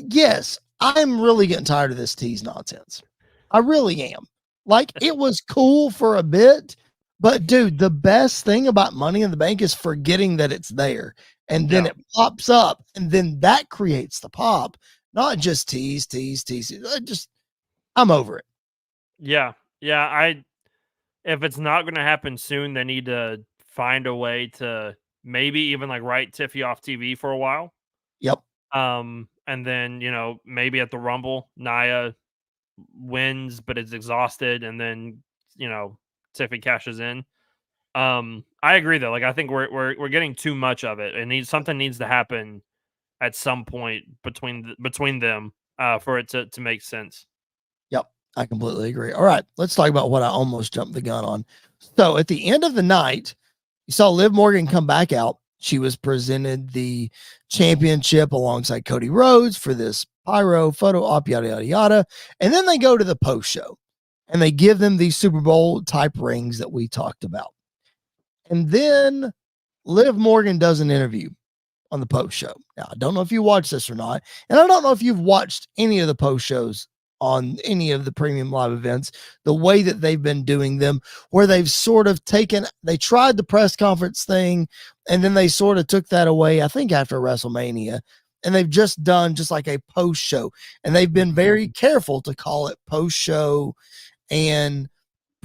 [SPEAKER 1] Yes, I'm really getting tired of this tease nonsense. I really am. Like, it was cool for a bit, but dude, the best thing about Money in the Bank is forgetting that it's there, and then it pops up, and then that creates the pop, not just tease. I'm over it.
[SPEAKER 3] Yeah. If it's not going to happen soon, they need to find a way to maybe even like write Tiffy off TV for a while.
[SPEAKER 1] Yep.
[SPEAKER 3] And then, maybe at the Rumble, Nia wins, but is exhausted, and then, Tiffy cashes in. I agree though. Like, I think we're getting too much of it. Something needs to happen at some point between them for it to make sense.
[SPEAKER 1] Yep. I completely agree. All right, let's talk about what I almost jumped the gun on. So at the end of the night, you saw Liv Morgan come back out. She was presented the championship alongside Cody Rhodes for this pyro photo op, yada, yada, yada. And then they go to the post show and they give them these Super Bowl type rings that we talked about. And then Liv Morgan does an interview on the post show. Now, I don't know if you watched this or not. And I don't know if you've watched any of the post shows on any of the premium live events, the way that they've been doing them, where they've sort of they tried the press conference thing, and then they sort of took that away, I think after WrestleMania, and they've just done just like a post show, and they've been very careful to call it post show and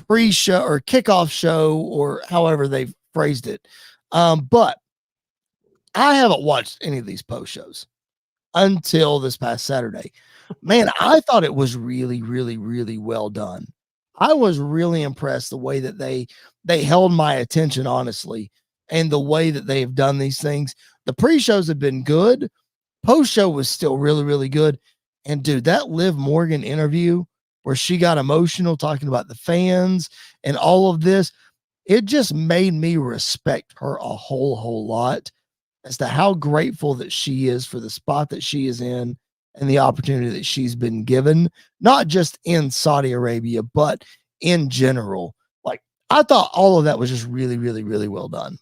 [SPEAKER 1] pre-show or kickoff show, or however they've phrased it. But I haven't watched any of these post shows until this past Saturday. Man, I thought it was really, really, really well done. I was really impressed the way that they held my attention, honestly, and the way that they have done these things. The pre-shows have been good. Post-show was still really, really good. And dude, that Liv Morgan interview where she got emotional talking about the fans and all of this, it just made me respect her a whole lot as to how grateful that she is for the spot that she is in and the opportunity that she's been given, not just in Saudi Arabia, but in general. Like, I thought all of that was just really, really, really well done.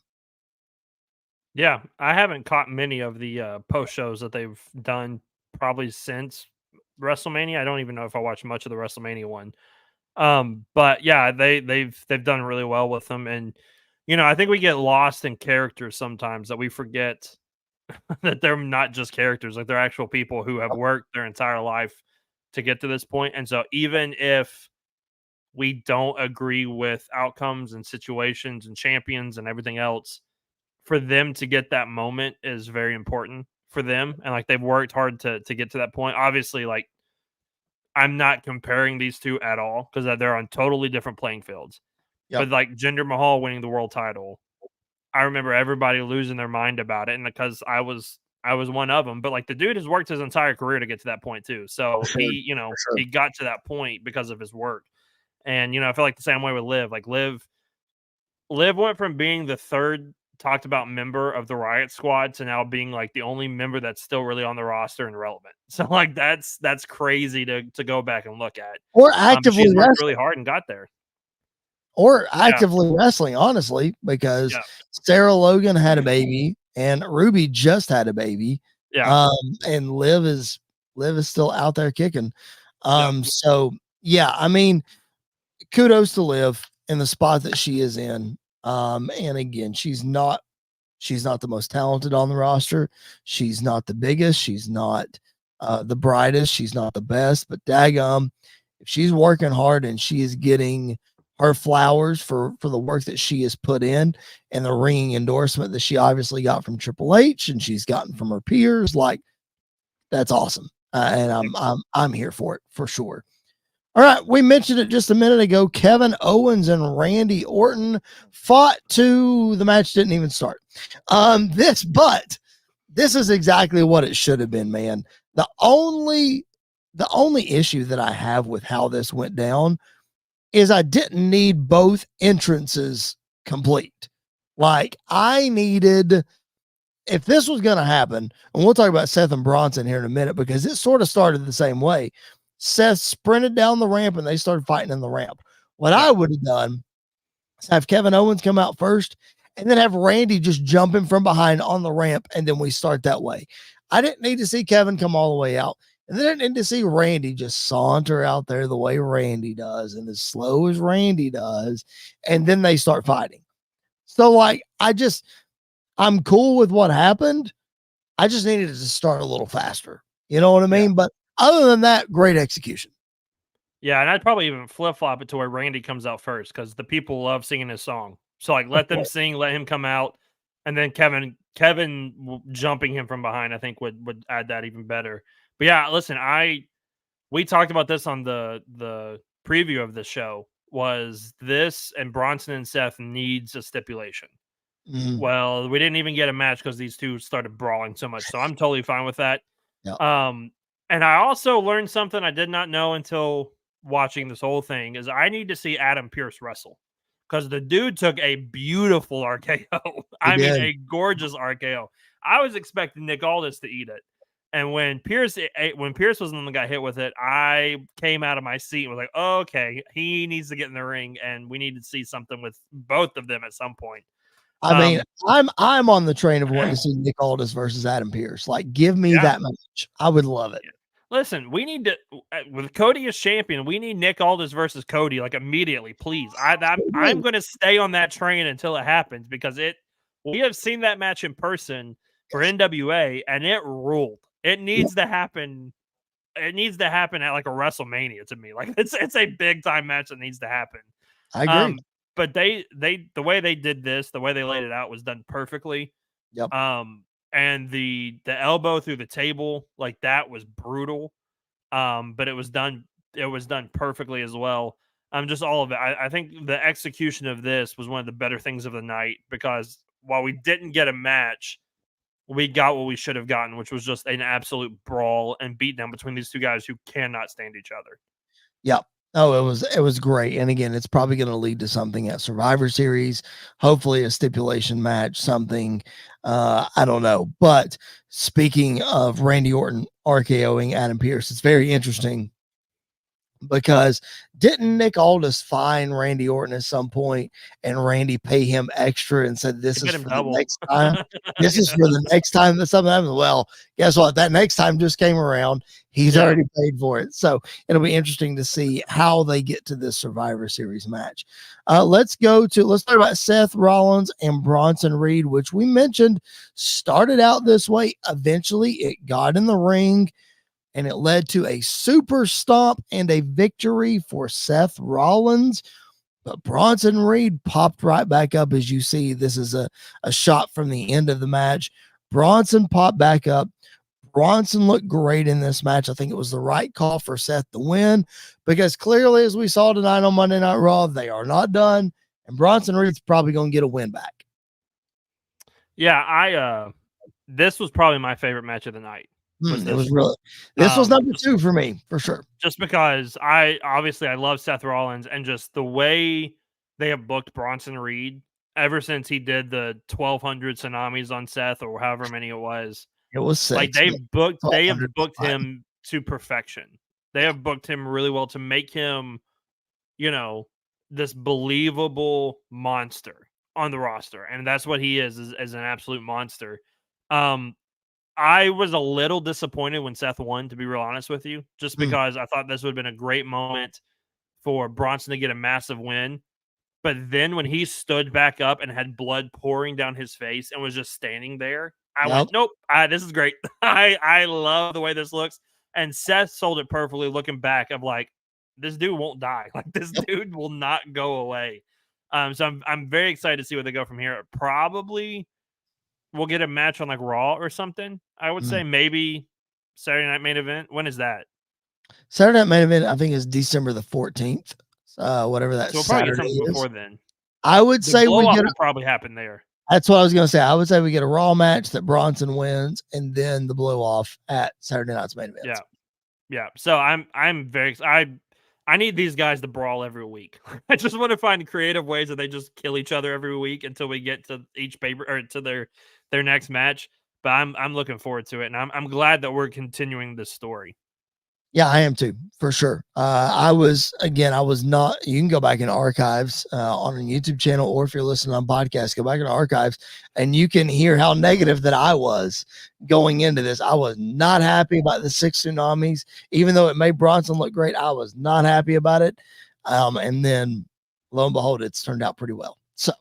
[SPEAKER 3] Yeah, I haven't caught many of the post shows that they've done probably since WrestleMania. I don't even know if I watched much of the WrestleMania one. But yeah, they've done really well with them, and I think we get lost in characters sometimes that we forget that they're not just characters, like they're actual people who have worked their entire life to get to this point. And so even if we don't agree with outcomes and situations and champions and everything else, for them to get that moment is very important for them. And like, they've worked hard to get to that point. Obviously, like, I'm not comparing these two at all because they're on totally different playing fields. Yep. But like Jinder Mahal winning the world title, I remember everybody losing their mind about it, and because I was one of them. But like, the dude has worked his entire career to get to that point too. So he got to that point because of his work. And I feel like the same way with Liv. Like, Liv went from being the third talked about member of the Riot Squad to now being like the only member that's still really on the roster and relevant. So like, that's crazy to go back and look at.
[SPEAKER 1] Or actively
[SPEAKER 3] worked really hard and got there.
[SPEAKER 1] Or actively wrestling, honestly, because Sarah Logan had a baby and Ruby just had a baby.
[SPEAKER 3] Yeah.
[SPEAKER 1] And Liv is still out there kicking. So yeah, I mean, kudos to Liv in the spot that she is in. And again, she's not the most talented on the roster. She's not the biggest. She's not the brightest. She's not the best, but daggum, if she's working hard and she is getting her flowers for the work that she has put in and the ringing endorsement that she obviously got from Triple H and she's gotten from her peers, like, that's awesome. And I'm here for it for sure. All right, we mentioned it just a minute ago. Kevin Owens and Randy Orton fought to the match didn't even start. But this is exactly what it should have been, man. The only issue that I have with how this went down is I didn't need both entrances complete. Like, I needed, if this was going to happen, and we'll talk about Seth and Bronson here in a minute, because it sort of started the same way. Seth sprinted down the ramp and they started fighting in the ramp. What I would have done is have Kevin Owens come out first and then have Randy just jump him from behind on the ramp, and then we start that way. I didn't need to see Kevin come all the way out. And then I didn't need to see Randy just saunter out there the way Randy does and as slow as Randy does. And then they start fighting. So, like, I'm cool with what happened. I just needed it to start a little faster. You know what I mean? But other than that, great execution.
[SPEAKER 3] Yeah, and I'd probably even flip-flop it to where Randy comes out first, because the people love singing his song. So, like, let them sing, let him come out, and then Kevin jumping him from behind, I think would add that even better. But yeah, listen, we talked about this on the preview of the show, was this, and Bronson and Seth needs a stipulation.
[SPEAKER 1] Mm.
[SPEAKER 3] Well, we didn't even get a match because these two started brawling so much, so I'm totally fine with that.
[SPEAKER 1] Yep.
[SPEAKER 3] And I also learned something I did not know until watching this whole thing, is I need to see Adam Pearce wrestle, because the dude took a beautiful RKO. I mean, a gorgeous RKO. I was expecting Nick Aldis to eat it. And when Pearce was the one that got hit with it, I came out of my seat and was like, oh, okay, he needs to get in the ring, and we need to see something with both of them at some point.
[SPEAKER 1] I mean, I'm on the train of wanting to see Nick Aldis versus Adam Pearce. Like, give me that match. I would love it.
[SPEAKER 3] Listen, we need to, with Cody as champion, we need Nick Aldis versus Cody, like, immediately, please. I'm going to stay on that train until it happens, because we have seen that match in person for NWA, and it ruled. It needs to happen. It needs to happen at, like, a WrestleMania to me. Like, it's a big time match that needs to happen.
[SPEAKER 1] I agree.
[SPEAKER 3] But the way they did this, the way they laid it out, was done perfectly.
[SPEAKER 1] Yep.
[SPEAKER 3] And the elbow through the table, like, that was brutal. But it was done perfectly as well. Just all of it. I think the execution of this was one of the better things of the night, because while we didn't get a match, we got what we should have gotten, which was just an absolute brawl and beatdown between these two guys who cannot stand each other.
[SPEAKER 1] Yep. Oh, it was great. And again, it's probably going to lead to something at Survivor Series, hopefully a stipulation match, something. I don't know. But speaking of Randy Orton RKOing Adam Pearce, it's very interesting, because didn't Nick Aldis find Randy Orton at some point, and Randy pay him extra and said, this is for the next time. This is for the next time that something happens. Well, guess what? That next time just came around. He's already paid for it. So it'll be interesting to see how they get to this Survivor Series match. Let's talk about Seth Rollins and Bronson Reed, which we mentioned started out this way. Eventually it got in the ring, and it led to a super stomp and a victory for Seth Rollins. But Bronson Reed popped right back up. As you see, this is a shot from the end of the match. Bronson popped back up. Bronson looked great in this match. I think it was the right call for Seth to win, because clearly, as we saw tonight on Monday Night Raw, they are not done, and Bronson Reed's probably going to get a win back.
[SPEAKER 3] Yeah, this was probably my favorite match of the night.
[SPEAKER 1] This was number 2 for me, for sure.
[SPEAKER 3] Just because I love Seth Rollins, and just the way they have booked Bronson Reed ever since he did the 1,200 tsunamis on Seth, or however many it was.
[SPEAKER 1] It was 6.
[SPEAKER 3] Like, they have booked him to perfection. They have booked him really well to make him, this believable monster on the roster, and that's what he is an absolute monster. I was a little disappointed when Seth won, to be real honest with you, just because I thought this would have been a great moment for Bronson to get a massive win. But then when he stood back up and had blood pouring down his face and was just standing there, I went, nope, this is great. I love the way this looks. And Seth sold it perfectly, looking back, of like, this dude won't die. Like, this dude will not go away. So I'm very excited to see where they go from here. Probably we'll get a match on, like, Raw or something. I would say maybe Saturday Night Main Event. When is that?
[SPEAKER 1] Saturday Night Main Event, I think, is December the 14th. Whatever that
[SPEAKER 3] so we'll
[SPEAKER 1] Saturday
[SPEAKER 3] probably get something
[SPEAKER 1] is.
[SPEAKER 3] before then.
[SPEAKER 1] I would say
[SPEAKER 3] we would probably happen there.
[SPEAKER 1] That's what I was going to say. I would say we get a Raw match that Bronson wins, and then the blow off at Saturday night's main event.
[SPEAKER 3] Yeah. So I'm very I need these guys to brawl every week. I just want to find creative ways that they just kill each other every week until we get to each paper or to their next match. But I'm looking forward to it, and I'm glad that we're continuing this story.
[SPEAKER 1] Yeah, I am too, for sure. I was not, you can go back in archives on a YouTube channel, or if you're listening on podcast, go back in archives and you can hear how negative that I was going into this. I was not happy about the 6 tsunamis, even though it made Bronson look great. I was not happy about it. And then lo and behold, it's turned out pretty well. So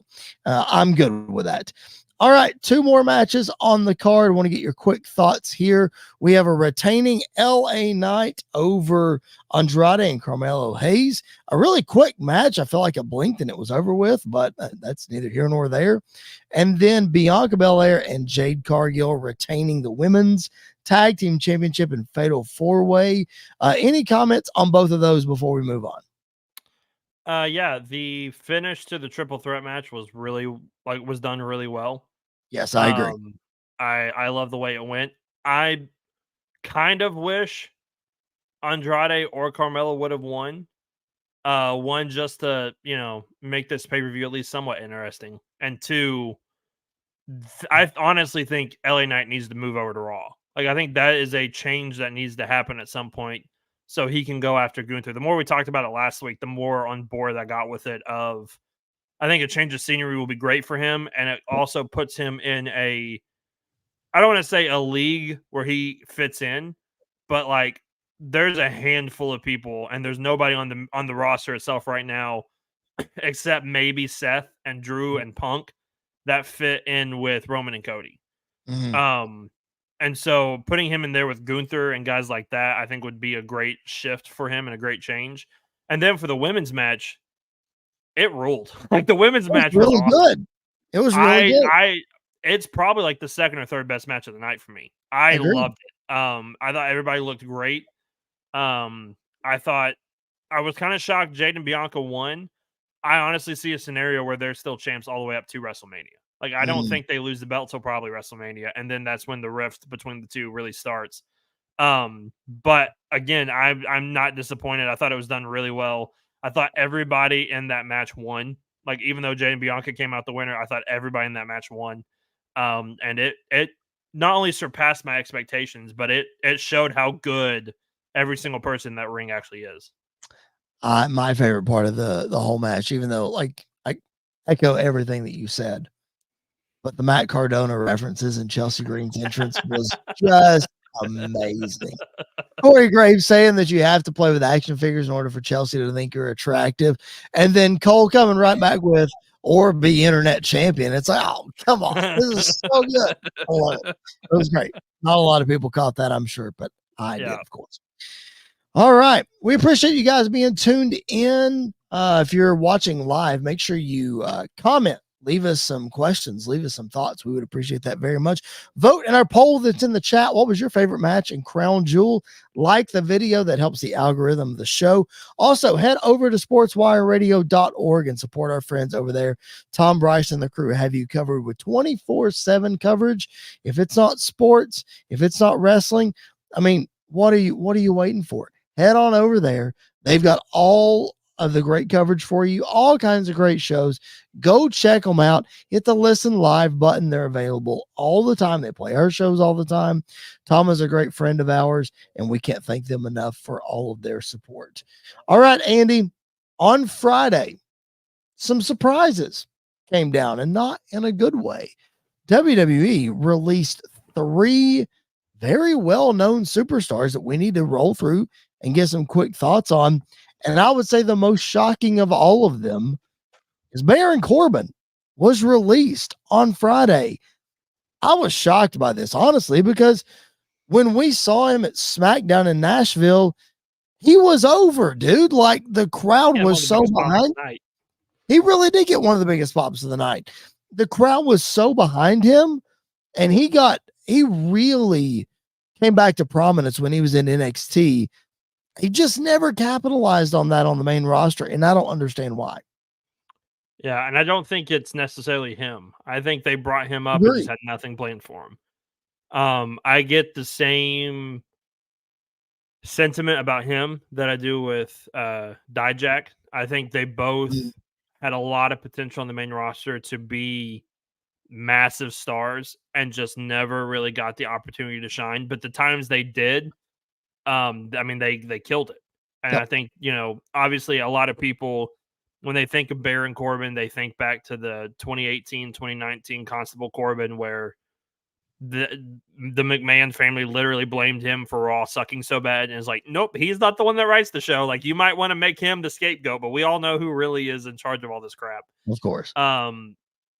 [SPEAKER 1] I'm good with that. All right, 2 more matches on the card. I want to get your quick thoughts here. We have a retaining LA Knight over Andrade and Carmelo Hayes. A really quick match. I feel like it blinked and it was over with, but that's neither here nor there. And then Bianca Belair and Jade Cargill retaining the women's tag team championship in fatal 4-way. Any comments on both of those before we move on?
[SPEAKER 3] Yeah, the finish to the triple threat match was done really well.
[SPEAKER 1] Yes, I agree.
[SPEAKER 3] I love the way it went. I kind of wish Andrade or Carmelo would have won. One, just to, make this pay-per-view at least somewhat interesting. And 2, I honestly think LA Knight needs to move over to Raw. Like, I think that is a change that needs to happen at some point so he can go after Gunther. The more we talked about it last week, the more on board I got with it I think a change of scenery will be great for him, and it also puts him in I don't want to say a league where he fits in, but like there's a handful of people, and there's nobody on the roster itself right now except maybe Seth and Drew and Punk that fit in with Roman and Cody.
[SPEAKER 1] Mm-hmm.
[SPEAKER 3] And so putting him in there with Gunther and guys like that, I think would be a great shift for him and a great change. And then for the women's match, it ruled. Like the women's match was
[SPEAKER 1] really
[SPEAKER 3] awesome.
[SPEAKER 1] good. It was really good.
[SPEAKER 3] It's probably like the second or third best match of the night for me. I loved it. I thought everybody looked great. I thought I was kind of shocked Jade and Bianca won. I honestly see a scenario where they're still champs all the way up to WrestleMania. Like, I don't think they lose the belt till probably WrestleMania, and then that's when the rift between the two really starts. But again, I'm not disappointed. I thought it was done really well. I thought everybody in that match won. Like, even though Jade and Bianca came out the winner, I thought everybody in that match won. And it not only surpassed my expectations, but it showed how good every single person in that ring actually is.
[SPEAKER 1] My favorite part of the whole match, even though like I echo everything that you said, but the Matt Cardona references and Chelsea Green's entrance was just amazing. Corey Graves saying that you have to play with action figures in order for Chelsea to think you're attractive, and then Cole coming right back with or be internet champion. It's like, oh, come on, this is so good. I love it. It was great. Not a lot of people caught that, I'm sure, but I did, of course. All right. We appreciate you guys being tuned in. If you're watching live, make sure you comment, leave us some questions, leave us some thoughts. We would appreciate that very much. Vote in our poll that's in the chat. What was your favorite match in Crown Jewel? Like the video, that helps the algorithm of the show. Also, head over to sportswireradio.org and support our friends over there. Tom Bryce and the crew have you covered with 24/7 coverage. If it's not sports, if it's not wrestling, I mean, what are you waiting for? Head on over there. They've got all of the great coverage for you, all kinds of great shows. Go check them out. Hit the listen live button. They're available all the time. They play our shows all the time. Tom is a great friend of ours, and we can't thank them enough for all of their support. All right, Andy, on Friday, some surprises came down, and not in a good way. WWE released 3 very well-known superstars that we need to roll through and get some quick thoughts on. And I would say the most shocking of all of them is Baron Corbin was released on Friday. I was shocked by this, honestly, because when we saw him at SmackDown in Nashville, he was over, dude. Like, the crowd was so behind. He really did get one of the biggest pops of the night. The crowd was so behind him, and he really came back to prominence when he was in NXT. He just never capitalized on that on the main roster, and I don't understand why.
[SPEAKER 3] Yeah, and I don't think it's necessarily him. I think they brought him up and just
[SPEAKER 1] Agree.
[SPEAKER 3] had nothing planned for him. I get the same sentiment about him that I do with Dijak. I think they both
[SPEAKER 1] Mm.
[SPEAKER 3] had a lot of potential on the main roster to be massive stars and just never really got the opportunity to shine. But the times they did, I mean, they killed it. And
[SPEAKER 1] Yep.
[SPEAKER 3] I think, obviously a lot of people, when they think of Baron Corbin, they think back to the 2018, 2019 Constable Corbin, where the the McMahon family literally blamed him for Raw sucking so bad, and it's like, nope, he's not the one that writes the show. Like, you might want to make him the scapegoat, but we all know who really is in charge of all this crap.
[SPEAKER 1] Of course.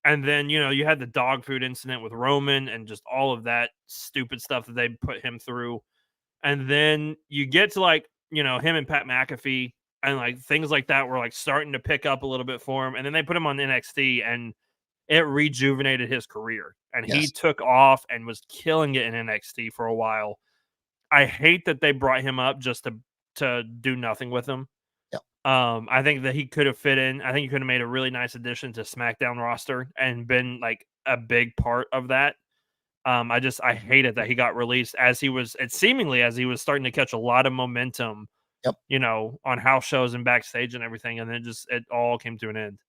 [SPEAKER 3] And then you had the dog food incident with Roman and just all of that stupid stuff that they put him through. And then you get to him and Pat McAfee and like things like that were like starting to pick up a little bit for him. And then they put him on NXT and it rejuvenated his career. And he
[SPEAKER 1] Yes.
[SPEAKER 3] took off and was killing it in NXT for a while. I hate that they brought him up just to do nothing with him.
[SPEAKER 1] Yep.
[SPEAKER 3] I think that he could have fit in. I think he could have made a really nice addition to SmackDown roster and been like a big part of that. I hated that he got released as he was starting to catch a lot of momentum,
[SPEAKER 1] Yep.
[SPEAKER 3] On house shows and backstage and everything. And then it all came to an end.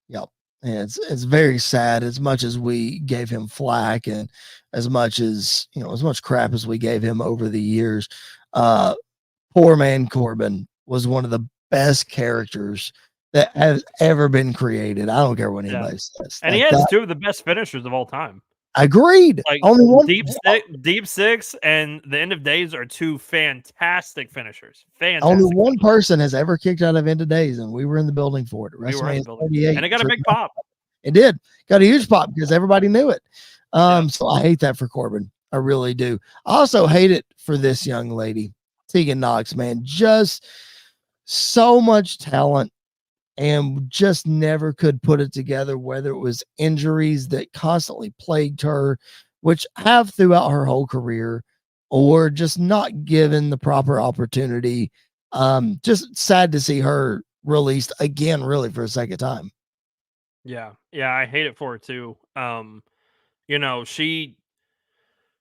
[SPEAKER 1] Yep. And it's very sad, as much as we gave him flack and as much as, as much crap as we gave him over the years. Poor man Corbin was one of the best characters that has ever been created. I don't care what anybody says.
[SPEAKER 3] And he has two of the best finishers of all time.
[SPEAKER 1] Agreed.
[SPEAKER 3] Like
[SPEAKER 1] Only one.
[SPEAKER 3] Deep Six and the End of Days are two fantastic finishers. Fantastic.
[SPEAKER 1] Only one person has ever kicked out of End of Days, and we were in the building for it.
[SPEAKER 3] We were in the building. And it got a big pop.
[SPEAKER 1] It did. Got a huge pop because everybody knew it. So I hate that for Corbin. I really do. I also hate it for this young lady, Tegan Knox, man. Just so much talent and just never could put it together, whether it was injuries that constantly plagued her, which have throughout her whole career, or just not given the proper opportunity. Just sad to see her released again, really, for a second time.
[SPEAKER 3] Yeah, I hate it for her too.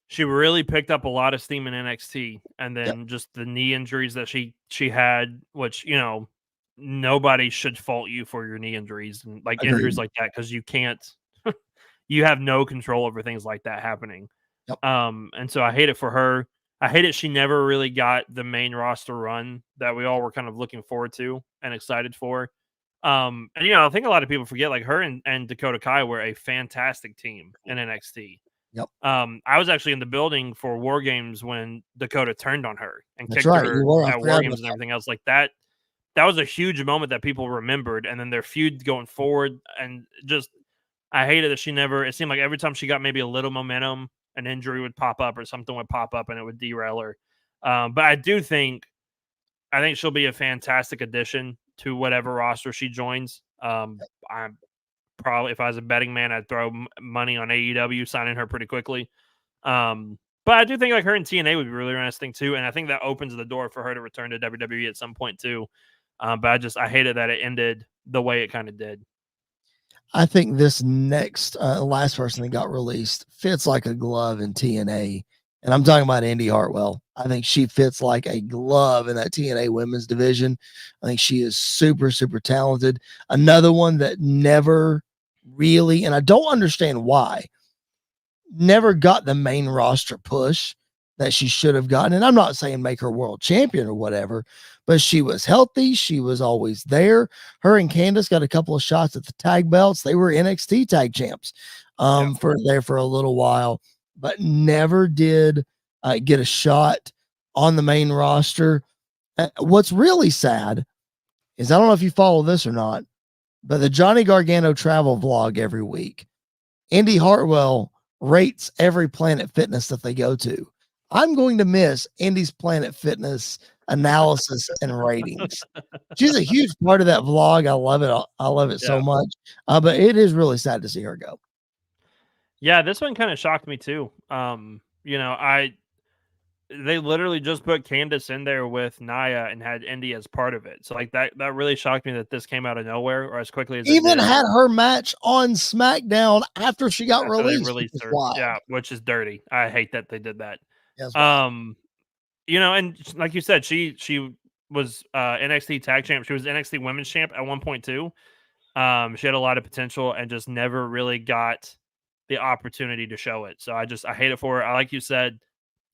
[SPEAKER 3] She really picked up a lot of steam in NXT, and then just the knee injuries that she had, which nobody should fault you for your knee injuries and like injuries like that, because you can't, you have no control over things like that happening.
[SPEAKER 1] Yep.
[SPEAKER 3] And so I hate it for her. I hate it she never really got the main roster run that we all were kind of looking forward to and excited for. And I think a lot of people forget, like, her and Dakota Kai were a fantastic team in NXT.
[SPEAKER 1] Yep.
[SPEAKER 3] I was actually in the building for War Games when Dakota turned on her and kicked
[SPEAKER 1] her
[SPEAKER 3] at War Games and everything else like that. That was a huge moment that people remembered, and then their feud going forward, and just I hated that she never. It seemed like every time she got maybe a little momentum, an injury would pop up or something would pop up, and it would derail her. But I think she'll be a fantastic addition to whatever roster she joins. I'm probably, if I was a betting man, I'd throw money on AEW signing her pretty quickly. But I do think like her in TNA would be really interesting too, and I think that opens the door for her to return to WWE at some point too. But I hated that it ended the way it kind of did.
[SPEAKER 1] I think this next last person that got released fits like a glove in TNA, and I'm talking about Indy Hartwell. I think she fits like a glove in that TNA women's division. I think she is super, super talented. Another one that never really, and I don't understand why, never got the main roster push that she should have gotten. And I'm not saying make her world champion or whatever, but she was healthy. She was always there. Her and Candice got a couple of shots at the tag belts. They were NXT tag champs for a little while, but never did get a shot on the main roster. What's really sad is, I don't know if you follow this or not, but the Johnny Gargano travel vlog every week, Indy Hartwell rates every Planet Fitness that they go to. I'm going to miss Indy's Planet Fitness analysis and ratings. She's a huge part of that vlog. I love it. I love it so much. But it is really sad to see her go.
[SPEAKER 3] Yeah, this one kind of shocked me too. they literally just put Candace in there with Nia and had Indy as part of it. So like that really shocked me that this came out of nowhere or as quickly as it
[SPEAKER 1] Even
[SPEAKER 3] did.
[SPEAKER 1] had her match on SmackDown after she got
[SPEAKER 3] After they
[SPEAKER 1] released, which
[SPEAKER 3] released
[SPEAKER 1] is
[SPEAKER 3] her.
[SPEAKER 1] wild.
[SPEAKER 3] Yeah, which is dirty. I hate that they did that.
[SPEAKER 1] That's wild.
[SPEAKER 3] And like you said, she was NXT tag champ. She was NXT women's champ at one point too. She had a lot of potential and just never really got the opportunity to show it. So I hate it for her. Like you said,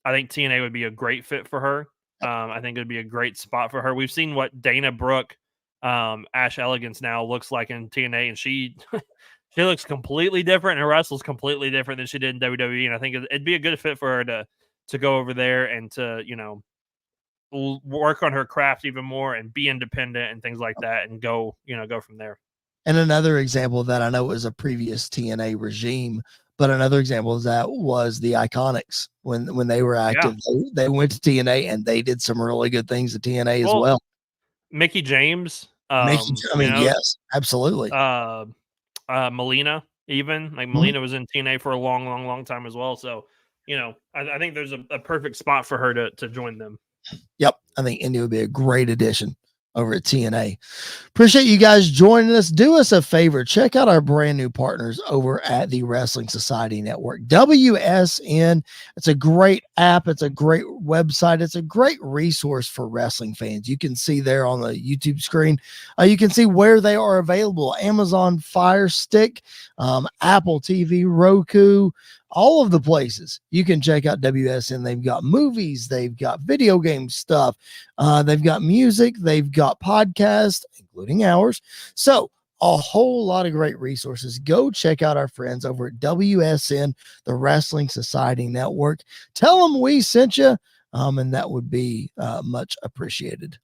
[SPEAKER 3] I think TNA would be a great fit for her. I think it would be a great spot for her. We've seen what Dana Brooke, Ash Elegance now looks like in TNA, and she she looks completely different. And her wrestles completely different than she did in WWE. And I think it'd be a good fit for her to go over there and to work on her craft even more and be independent and things like that, and go from there.
[SPEAKER 1] And another example of that, I know it was a previous TNA regime, but another example of that was the Iconics when they were active. They went to TNA and they did some really good things at TNA as well.
[SPEAKER 3] Mickey James,
[SPEAKER 1] yes, absolutely.
[SPEAKER 3] Melina, even like Melina was in TNA for a long time as well. So, I think there's a perfect spot for her to join them.
[SPEAKER 1] Yep. I think Indy would be a great addition over at TNA. Appreciate you guys joining us. Do us a favor. Check out our brand new partners over at the Wrestling Society Network, WSN. It's a great app. It's a great website. It's a great resource for wrestling fans. You can see there on the YouTube screen, you can see where they are available. Amazon Fire Stick, Apple TV, Roku, all of the places you can check out WSN. They've got movies, they've got video game stuff, they've got music, they've got podcasts, including ours. So a whole lot of great resources. Go check out our friends over at WSN, the Wrestling Society Network. Tell them we sent you, and that would be much appreciated.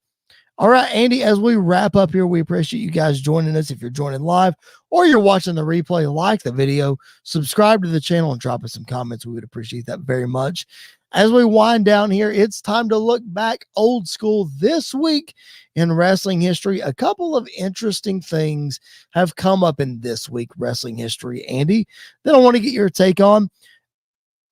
[SPEAKER 1] All right, Andy, as we wrap up here, we appreciate you guys joining us. If you're joining live or you're watching the replay, like the video, subscribe to the channel, and drop us some comments. We would appreciate that very much. As we wind down here, it's time to look back old school this week in wrestling history. A couple of interesting things have come up in this week wrestling history, Andy, that I want to get your take on.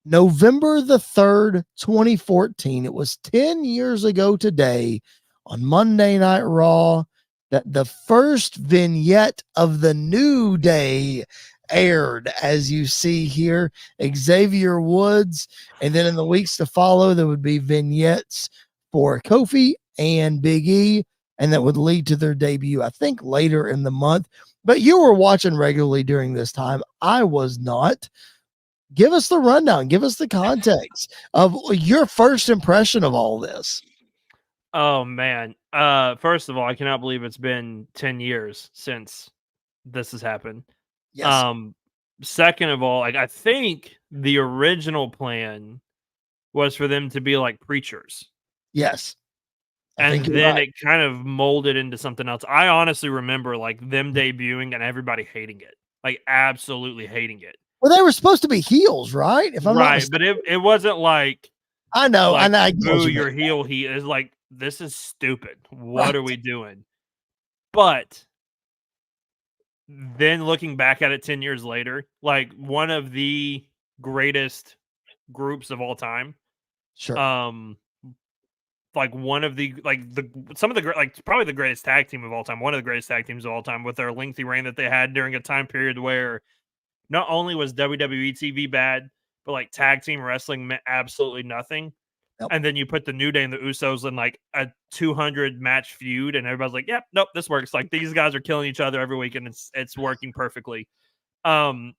[SPEAKER 1] November the 3rd, 2014. It was 10 years ago today, on Monday Night Raw, that the first vignette of the New Day aired, as you see here. Xavier Woods, and then in the weeks to follow, there would be vignettes for Kofi and Big E, and that would lead to their debut, I think, later in the month. But you were watching regularly during this time. I was not. Give us the rundown. Give us the context of your first impression of all this.
[SPEAKER 3] Oh man. First of all, I cannot believe it's been 10 years since this has happened.
[SPEAKER 1] Yes.
[SPEAKER 3] Second of all, like I think the original plan was for them to be like preachers.
[SPEAKER 1] Yes.
[SPEAKER 3] And then it kind of molded into something else. I honestly remember like them debuting and everybody hating it. Like absolutely hating it.
[SPEAKER 1] Well, they were supposed to be heels, right? If I'm
[SPEAKER 3] right,
[SPEAKER 1] not
[SPEAKER 3] but it wasn't like
[SPEAKER 1] I know,
[SPEAKER 3] like,
[SPEAKER 1] I
[SPEAKER 3] boo your heel. He is like, this is stupid. What are we doing? But then looking back at it 10 years later, like one of the greatest groups of all time.
[SPEAKER 1] Sure.
[SPEAKER 3] Like one of the some of the like probably the greatest tag team of all time. One of the greatest tag teams of all time, with their lengthy reign that they had during a time period where not only was WWE TV bad, but like tag team wrestling meant absolutely nothing.
[SPEAKER 1] Yep.
[SPEAKER 3] And then you put the New Day and the Usos in like a 200 match feud, and everybody's like, "Yep, nope, this works." Like these guys are killing each other every week, and it's working perfectly. I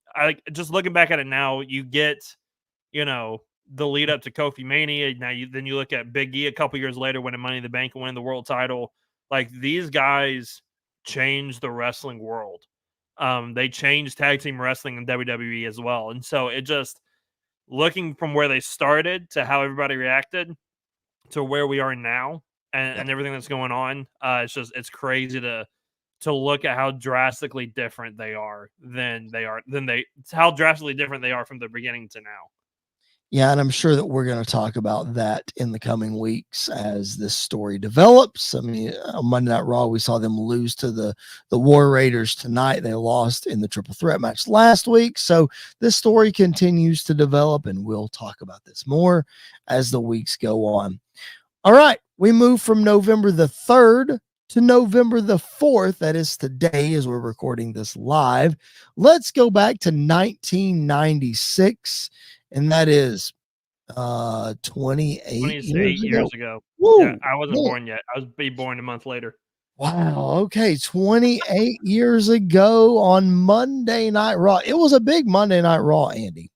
[SPEAKER 3] just looking back at it now, you get, the lead up to Kofi Mania. Now then you look at Big E a couple years later, winning Money in the Bank and winning the world title. Like these guys changed the wrestling world. They changed tag team wrestling in WWE as well, and so it just. Looking from where they started to how everybody reacted to where we are now and everything that's going on, it's crazy to look at how drastically different they are how drastically different they are from the beginning to now.
[SPEAKER 1] Yeah, and I'm sure that we're going to talk about that in the coming weeks as this story develops. I mean, on Monday Night Raw, we saw them lose to the War Raiders tonight. They lost in the triple threat match last week. So this story continues to develop, and we'll talk about this more as the weeks go on. All right, we move from November the 3rd to November the 4th. That is today as we're recording this live. Let's go back to 1996. And that is 28
[SPEAKER 3] years ago.
[SPEAKER 1] Woo,
[SPEAKER 3] yeah, I wasn't
[SPEAKER 1] man.
[SPEAKER 3] born yet. I was born a month later.
[SPEAKER 1] Wow. Okay. 28 years ago on Monday Night Raw. It was a big Monday Night Raw, Andy.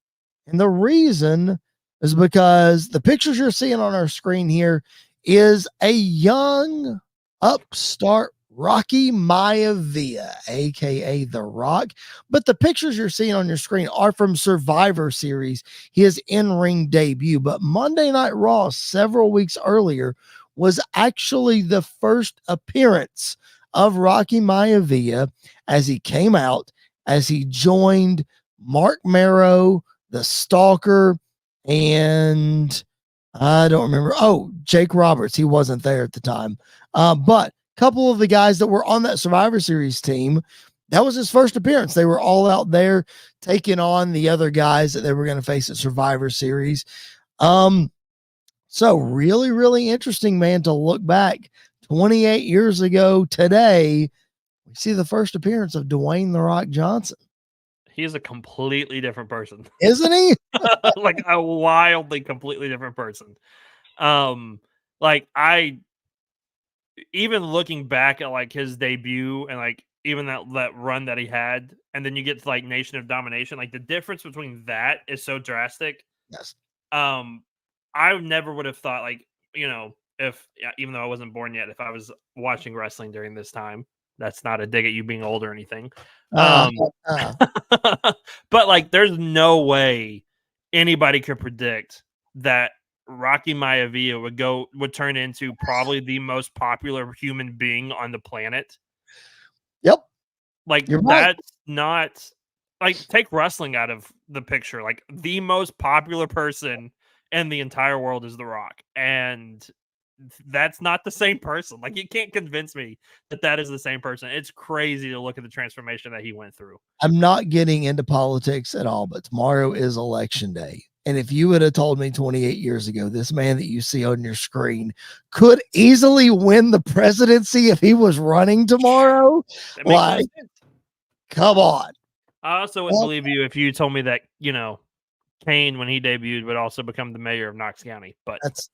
[SPEAKER 1] And the reason is because the pictures you're seeing on our screen here is a young upstart Rocky Maivia, aka The Rock. But the pictures you're seeing on your screen are from Survivor Series, his in-ring debut. But Monday Night Raw, several weeks earlier, was actually the first appearance of Rocky Maivia as he came out, as he joined Mark Marrow, the Stalker, and I don't remember. Oh, Jake Roberts. He wasn't there at the time. But couple of the guys that were on that Survivor Series team, that was his first appearance. They were all out there taking on the other guys that they were going to face at Survivor Series. So really, really interesting, man, to look back 28 years ago today. We see the first appearance of Dwayne "The Rock" Johnson.
[SPEAKER 3] He's a completely different person,
[SPEAKER 1] isn't he?
[SPEAKER 3] Like a wildly, completely different person. Like even looking back at like his debut and like even that run that he had, and then you get to like Nation of Domination, like the difference between that is so drastic.
[SPEAKER 1] Yes.
[SPEAKER 3] I never would have thought, like, if even though I wasn't born yet, if I was watching wrestling during this time, that's not a dig at you being old or anything. But like, there's no way anybody could predict that Rocky Maivia would turn into probably the most popular human being on the planet.
[SPEAKER 1] Yep.
[SPEAKER 3] Like, that's not, like, take wrestling out of the picture. Like, the most popular person in the entire world is The Rock. And that's not the same person. Like, you can't convince me that is the same person. It's crazy to look at the transformation that he went through.
[SPEAKER 1] I'm not getting into politics at all, but tomorrow is election day. And if you would have told me 28 years ago, this man that you see on your screen could easily win the presidency if he was running tomorrow, like, come on.
[SPEAKER 3] I also wouldn't believe you if you told me that, Kane, when he debuted, would also become the mayor of Knox County. But
[SPEAKER 1] that's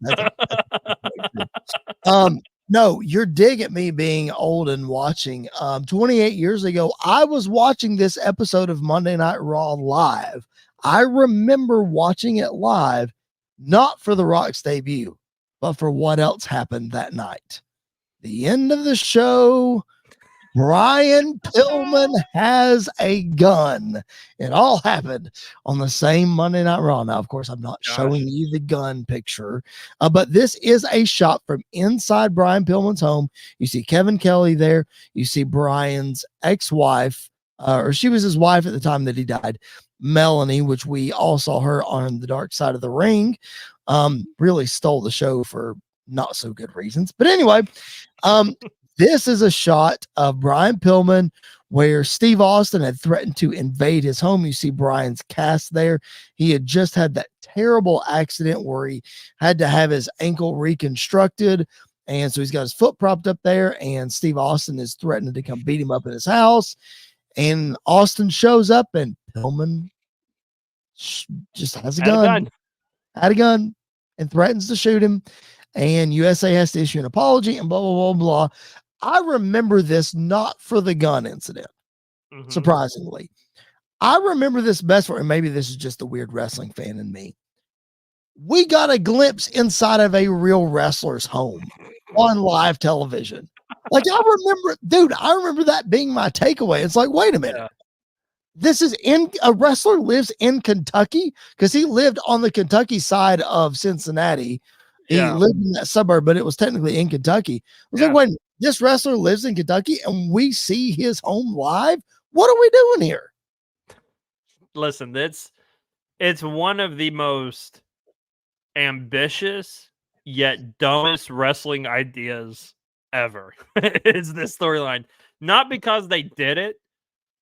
[SPEAKER 1] no, you're digging me being old and watching. 28 years ago, I was watching this episode of Monday Night Raw live. I remember watching it live, not for The Rock's debut, but for what else happened that night. The end of the show, Brian Pillman has a gun. It all happened on the same Monday Night Raw. Now, of course, I'm not showing you the gun picture, but this is a shot from inside Brian Pillman's home. You see Kevin Kelly there. You see Brian's ex-wife, or she was his wife at the time that he died, Melanie, which we all saw her on the Dark Side of the Ring. Really stole the show for not so good reasons. But anyway, this is a shot of Brian Pillman where Steve Austin had threatened to invade his home. You see Brian's cast there. He had just had that terrible accident where he had to have his ankle reconstructed. And so he's got his foot propped up there, and Steve Austin is threatening to come beat him up in his house. And Austin shows up, and Pillman just has a gun, and threatens to shoot him. And USA has to issue an apology and blah, blah, blah, blah. I remember this not for the gun incident, surprisingly. I remember this best for, and maybe this is just the weird wrestling fan in me. We got a glimpse inside of a real wrestler's home on live television. Like, I remember that being my takeaway. It's like, wait a minute. Yeah. This is a wrestler lives in Kentucky, because he lived on the Kentucky side of Cincinnati. He lived in that suburb, but it was technically in Kentucky. I was like, wait, this wrestler lives in Kentucky and we see his home live? What are we doing here?
[SPEAKER 3] Listen, it's one of the most ambitious yet dumbest wrestling ideas ever. Is this storyline. Not because they did it,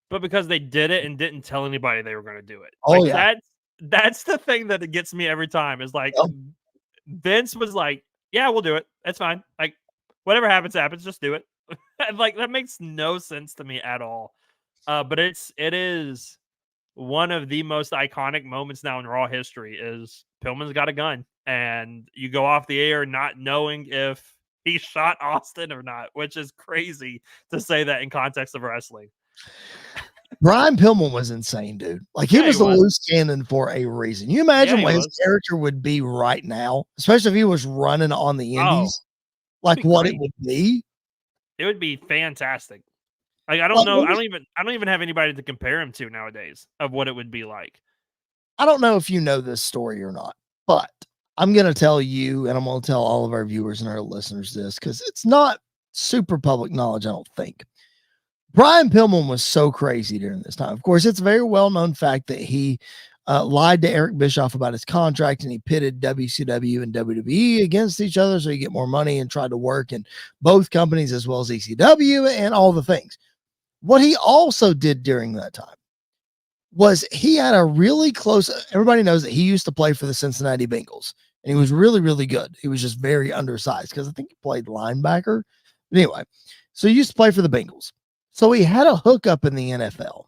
[SPEAKER 3] but because they did it and didn't tell anybody they were going to do it.
[SPEAKER 1] Oh,
[SPEAKER 3] Like
[SPEAKER 1] yeah.
[SPEAKER 3] that's the thing that it gets me every time. Is like
[SPEAKER 1] Yep.
[SPEAKER 3] Vince was like, "Yeah, we'll do it. That's fine. Like whatever happens, happens. Just do it." Like that makes no sense to me at all. But it is one of the most iconic moments now in Raw history. Is Pillman's got a gun, and you go off the air not knowing if he shot Austin or not, which is crazy to say that in context of wrestling.
[SPEAKER 1] Brian Pillman was insane, dude. Like he
[SPEAKER 3] Yeah,
[SPEAKER 1] was
[SPEAKER 3] he
[SPEAKER 1] a
[SPEAKER 3] was.
[SPEAKER 1] loose cannon for a reason. You imagine
[SPEAKER 3] Yeah,
[SPEAKER 1] what
[SPEAKER 3] he
[SPEAKER 1] his
[SPEAKER 3] was.
[SPEAKER 1] character would be right now, especially if he was running on the indies, like
[SPEAKER 3] be
[SPEAKER 1] what
[SPEAKER 3] great.
[SPEAKER 1] it would be.
[SPEAKER 3] It would be fantastic. Like I don't
[SPEAKER 1] Like,
[SPEAKER 3] know. I don't even have anybody to compare him to nowadays of what it would be like.
[SPEAKER 1] I don't know if you know this story or not, but I'm going to tell you, and I'm going to tell all of our viewers and our listeners this because it's not super public knowledge, I don't think. Brian Pillman was so crazy during this time. Of course, it's a very well known fact that he lied to Eric Bischoff about his contract and he pitted WCW and WWE against each other so he get more money and tried to work in both companies as well as ECW and all the things. What he also did during that time was he had a really close, everybody knows that he used to play for the Cincinnati Bengals and he was really, really good. He was just very undersized because I think he played linebacker. But anyway, so he used to play for the Bengals. So he had a hookup in the NFL.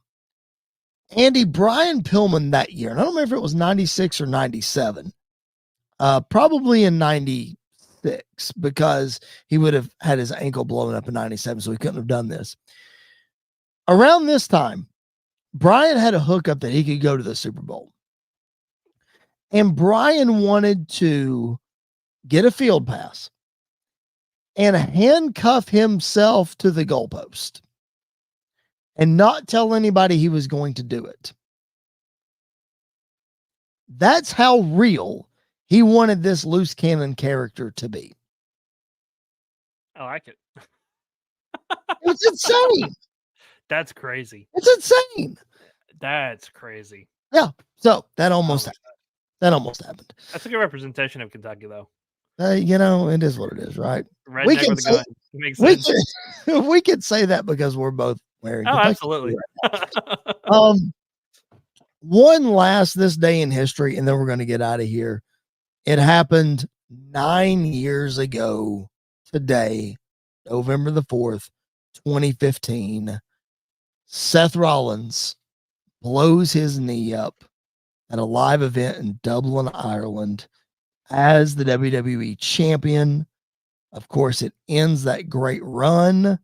[SPEAKER 1] Brian Pillman that year, and I don't remember if it was 96 or 97, probably in 96 because he would have had his ankle blown up in 97, so he couldn't have done this. Around this time, Brian had a hookup that he could go to the Super Bowl. And Brian wanted to get a field pass and handcuff himself to the goalpost and not tell anybody he was going to do it. That's how real he wanted this loose cannon character to be.
[SPEAKER 3] I like it.
[SPEAKER 1] It's insane.
[SPEAKER 3] That's crazy.
[SPEAKER 1] It's insane.
[SPEAKER 3] That's crazy.
[SPEAKER 1] Yeah. So that almost happened. That almost happened.
[SPEAKER 3] That's a good representation of Kentucky, though.
[SPEAKER 1] It is what it is, right?
[SPEAKER 3] Redneck with a gun. It makes sense.
[SPEAKER 1] We could say that because we're both wearing.
[SPEAKER 3] Oh,
[SPEAKER 1] Kentucky
[SPEAKER 3] absolutely.
[SPEAKER 1] right one last this day in history, and then we're going to get out of here. It happened 9 years ago today, November the 4th, 2015. Seth Rollins blows his knee up at a live event in Dublin, Ireland as the WWE champion. Of course, it ends that great run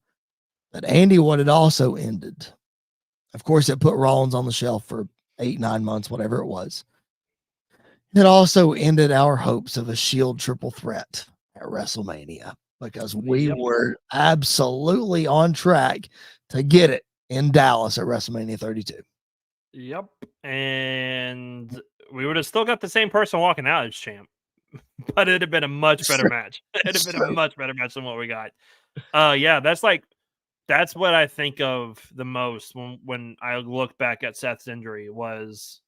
[SPEAKER 1] that Andy wanted also ended. Of course, it put Rollins on the shelf for 8-9 months, whatever it was. It also ended our hopes of a Shield triple threat at WrestleMania because we were absolutely on track to get it in Dallas at WrestleMania 32.
[SPEAKER 3] Yep. And we would have still got the same person walking out as champ, but it'd have been a much better match. It'd have been a much better match than what we got. Yeah, that's what I think of the most when I look back at Seth's injury was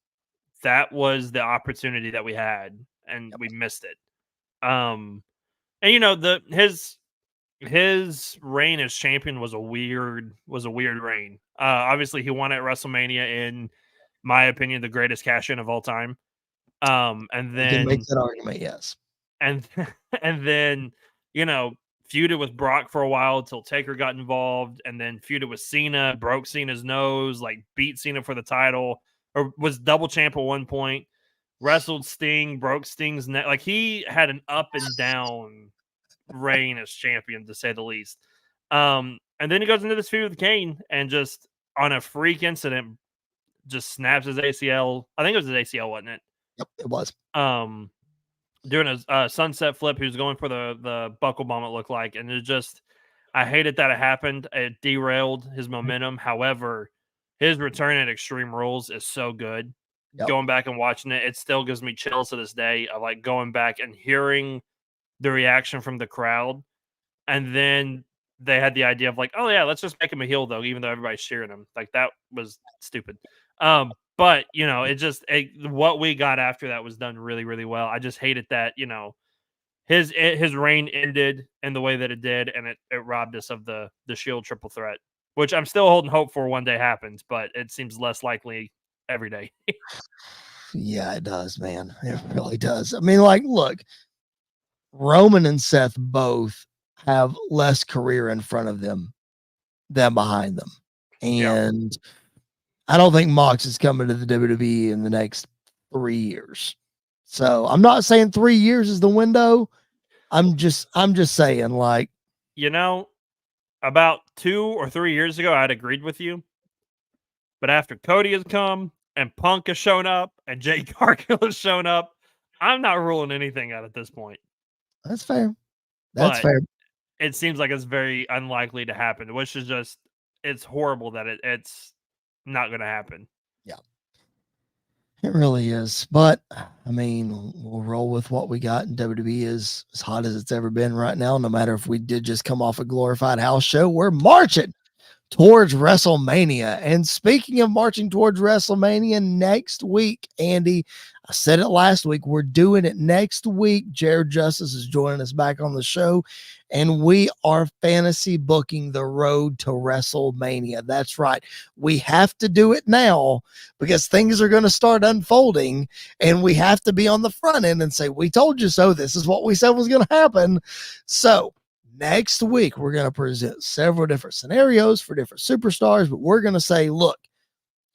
[SPEAKER 3] the opportunity that we had and we missed it. And his reign as champion was a weird reign. Obviously he won at WrestleMania in my opinion the greatest cash in of all time. And then
[SPEAKER 1] you can make that argument, yes.
[SPEAKER 3] And then feuded with Brock for a while until Taker got involved, and then feuded with Cena, broke Cena's nose, like beat Cena for the title, or was double champ at one point, wrestled Sting, broke Sting's neck. Like he had an up and down reign as champion, to say the least. And then he goes into this feud with Kane and just on a freak incident just snaps his ACL. I think it was his ACL, wasn't it?
[SPEAKER 1] Yep, it was.
[SPEAKER 3] Doing a sunset flip. He was going for the buckle bomb, it looked like. And it just, I hated that it happened. It derailed his momentum. However, his return at Extreme Rules is so good. Yep. Going back and watching it, it still gives me chills to this day. I like going back and hearing the reaction from the crowd. And then they had the idea of like, oh yeah, let's just make him a heel though, even though everybody's cheering him. Like that was stupid. But, what we got after that was done really, really well. I just hated that, his reign ended in the way that it did, and it robbed us of the Shield triple threat, which I'm still holding hope for one day happens, but it seems less likely every day.
[SPEAKER 1] Yeah, it does, man. It really does. I mean, like, look, Roman and Seth both have less career in front of them than behind them. And I don't think Mox is coming to the WWE in the next 3 years. So I'm not saying 3 years is the window. I'm just saying, like,
[SPEAKER 3] about 2 or 3 years ago, I'd agreed with you. But after Cody has come and Punk has shown up and Jay Gargano has shown up, I'm not ruling anything out at this point.
[SPEAKER 1] That's fair. That's fair.
[SPEAKER 3] It seems like it's very unlikely to happen, which is just, it's horrible that it's not going to happen.
[SPEAKER 1] Yeah. It really is. But, I mean, we'll roll with what we got. And WWE is as hot as it's ever been right now. No matter if we did just come off a glorified house show, we're marching towards WrestleMania. And speaking of marching towards WrestleMania next week, Andy, I said it last week, we're doing it next week. Jared Justice is joining us back on the show, and we are fantasy booking the road to WrestleMania. That's right. We have to do it now because things are going to start unfolding, and we have to be on the front end and say, we told you so. This is what we said was going to happen. So next week, we're going to present several different scenarios for different superstars, but we're going to say, look,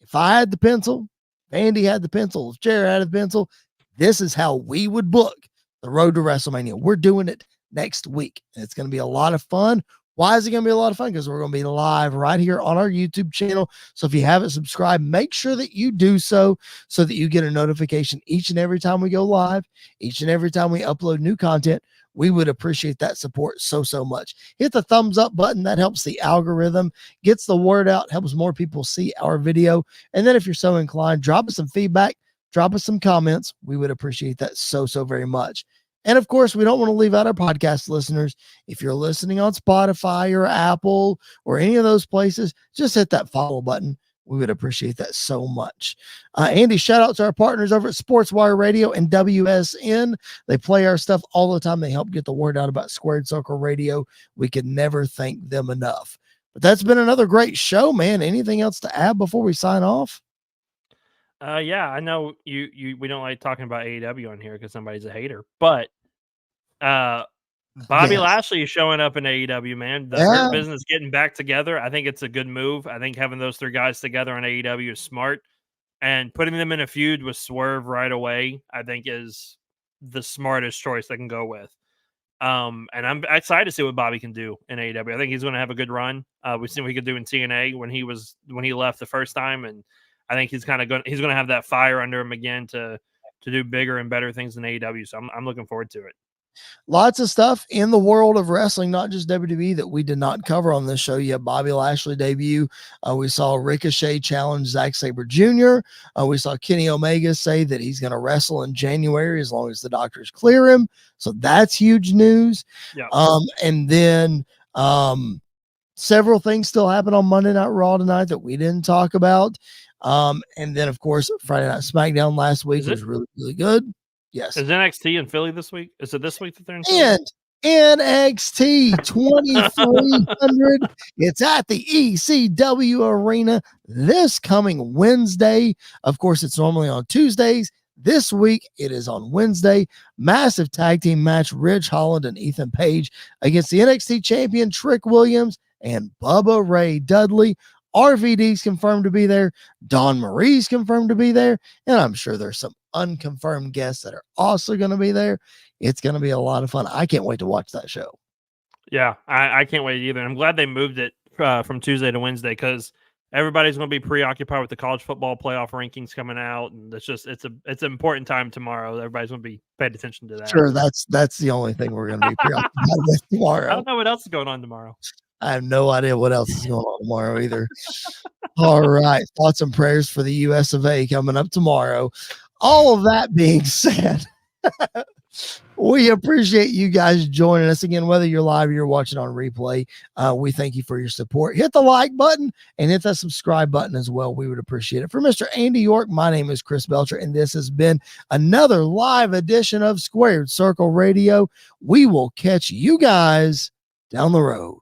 [SPEAKER 1] if I had the pencil, if Andy had the pencil, if Jared had the pencil, this is how we would book the road to WrestleMania. We're doing it next week. And it's going to be a lot of fun. Why is it going to be a lot of fun? Because we're going to be live right here on our YouTube channel. So if you haven't subscribed, make sure that you do so that you get a notification each and every time we go live, each and every time we upload new content. We would appreciate that support so much. Hit the thumbs up button. That helps the algorithm, gets the word out, helps more people see our video. And then if you're so inclined, drop us some feedback, drop us some comments. We would appreciate that so very much. And of course, we don't want to leave out our podcast listeners. If you're listening on Spotify or Apple or any of those places, just hit that follow button. We would appreciate that so much. Andy, shout out to our partners over at SportsWire Radio and WSN. They play our stuff all the time. They help get the word out about Squared Circle Radio. We can never thank them enough. But that's been another great show, man. Anything else to add before we sign off?
[SPEAKER 3] Yeah, I know we don't like talking about AEW on here because somebody's a hater, but Bobby Lashley is showing up in AEW, man. The Hurt Business getting back together. I think it's a good move. I think having those three guys together on AEW is smart, and putting them in a feud with Swerve right away, I think is the smartest choice they can go with. And I'm excited to see what Bobby can do in AEW. I think he's going to have a good run. We've seen what he could do in TNA when he left the first time, and I think he's going to have that fire under him again to do bigger and better things in AEW. So I'm looking forward to it.
[SPEAKER 1] Lots of stuff in the world of wrestling, not just WWE, that we did not cover on this show yet. Bobby Lashley debut. We saw Ricochet challenge Zack Sabre Jr. We saw Kenny Omega say that he's going to wrestle in January as long as the doctors clear him. So that's huge news.
[SPEAKER 3] Yeah.
[SPEAKER 1] And then several things still happen on Monday Night Raw tonight that we didn't talk about. And then, of course, Friday Night SmackDown last week was really, really good. Yes.
[SPEAKER 3] Is NXT in Philly this week? Is it this week that they're in
[SPEAKER 1] Philly? And NXT 2300. It's at the ECW Arena this coming Wednesday. Of course, it's normally on Tuesdays. This week, it is on Wednesday. Massive tag team match, Ridge Holland and Ethan Page against the NXT champion Trick Williams and Bubba Ray Dudley. RVD's confirmed to be there. Dawn Marie's confirmed to be there. And I'm sure there's some unconfirmed guests that are also going to be there. It's going to be a lot of fun. I can't wait to watch that show.
[SPEAKER 3] Yeah, I can't wait either. I'm glad they moved it from Tuesday to Wednesday because everybody's going to be preoccupied with the college football playoff rankings coming out, and it's an important time tomorrow. Everybody's going to be paying attention to that.
[SPEAKER 1] Sure, that's the only thing we're going to be preoccupied with tomorrow.
[SPEAKER 3] I don't know what else is going on tomorrow.
[SPEAKER 1] I have no idea what else is going on tomorrow either. All right. Thoughts and prayers for the US of A coming up tomorrow. All of that being said, We appreciate you guys joining us again, whether you're live or you're watching on replay. We thank you for your support. Hit the like button and hit that subscribe button as well. We would appreciate it. For Mr. Andy York, my name is Chris Belcher, and this has been another live edition of Squared Circle Radio. We will catch you guys down the road.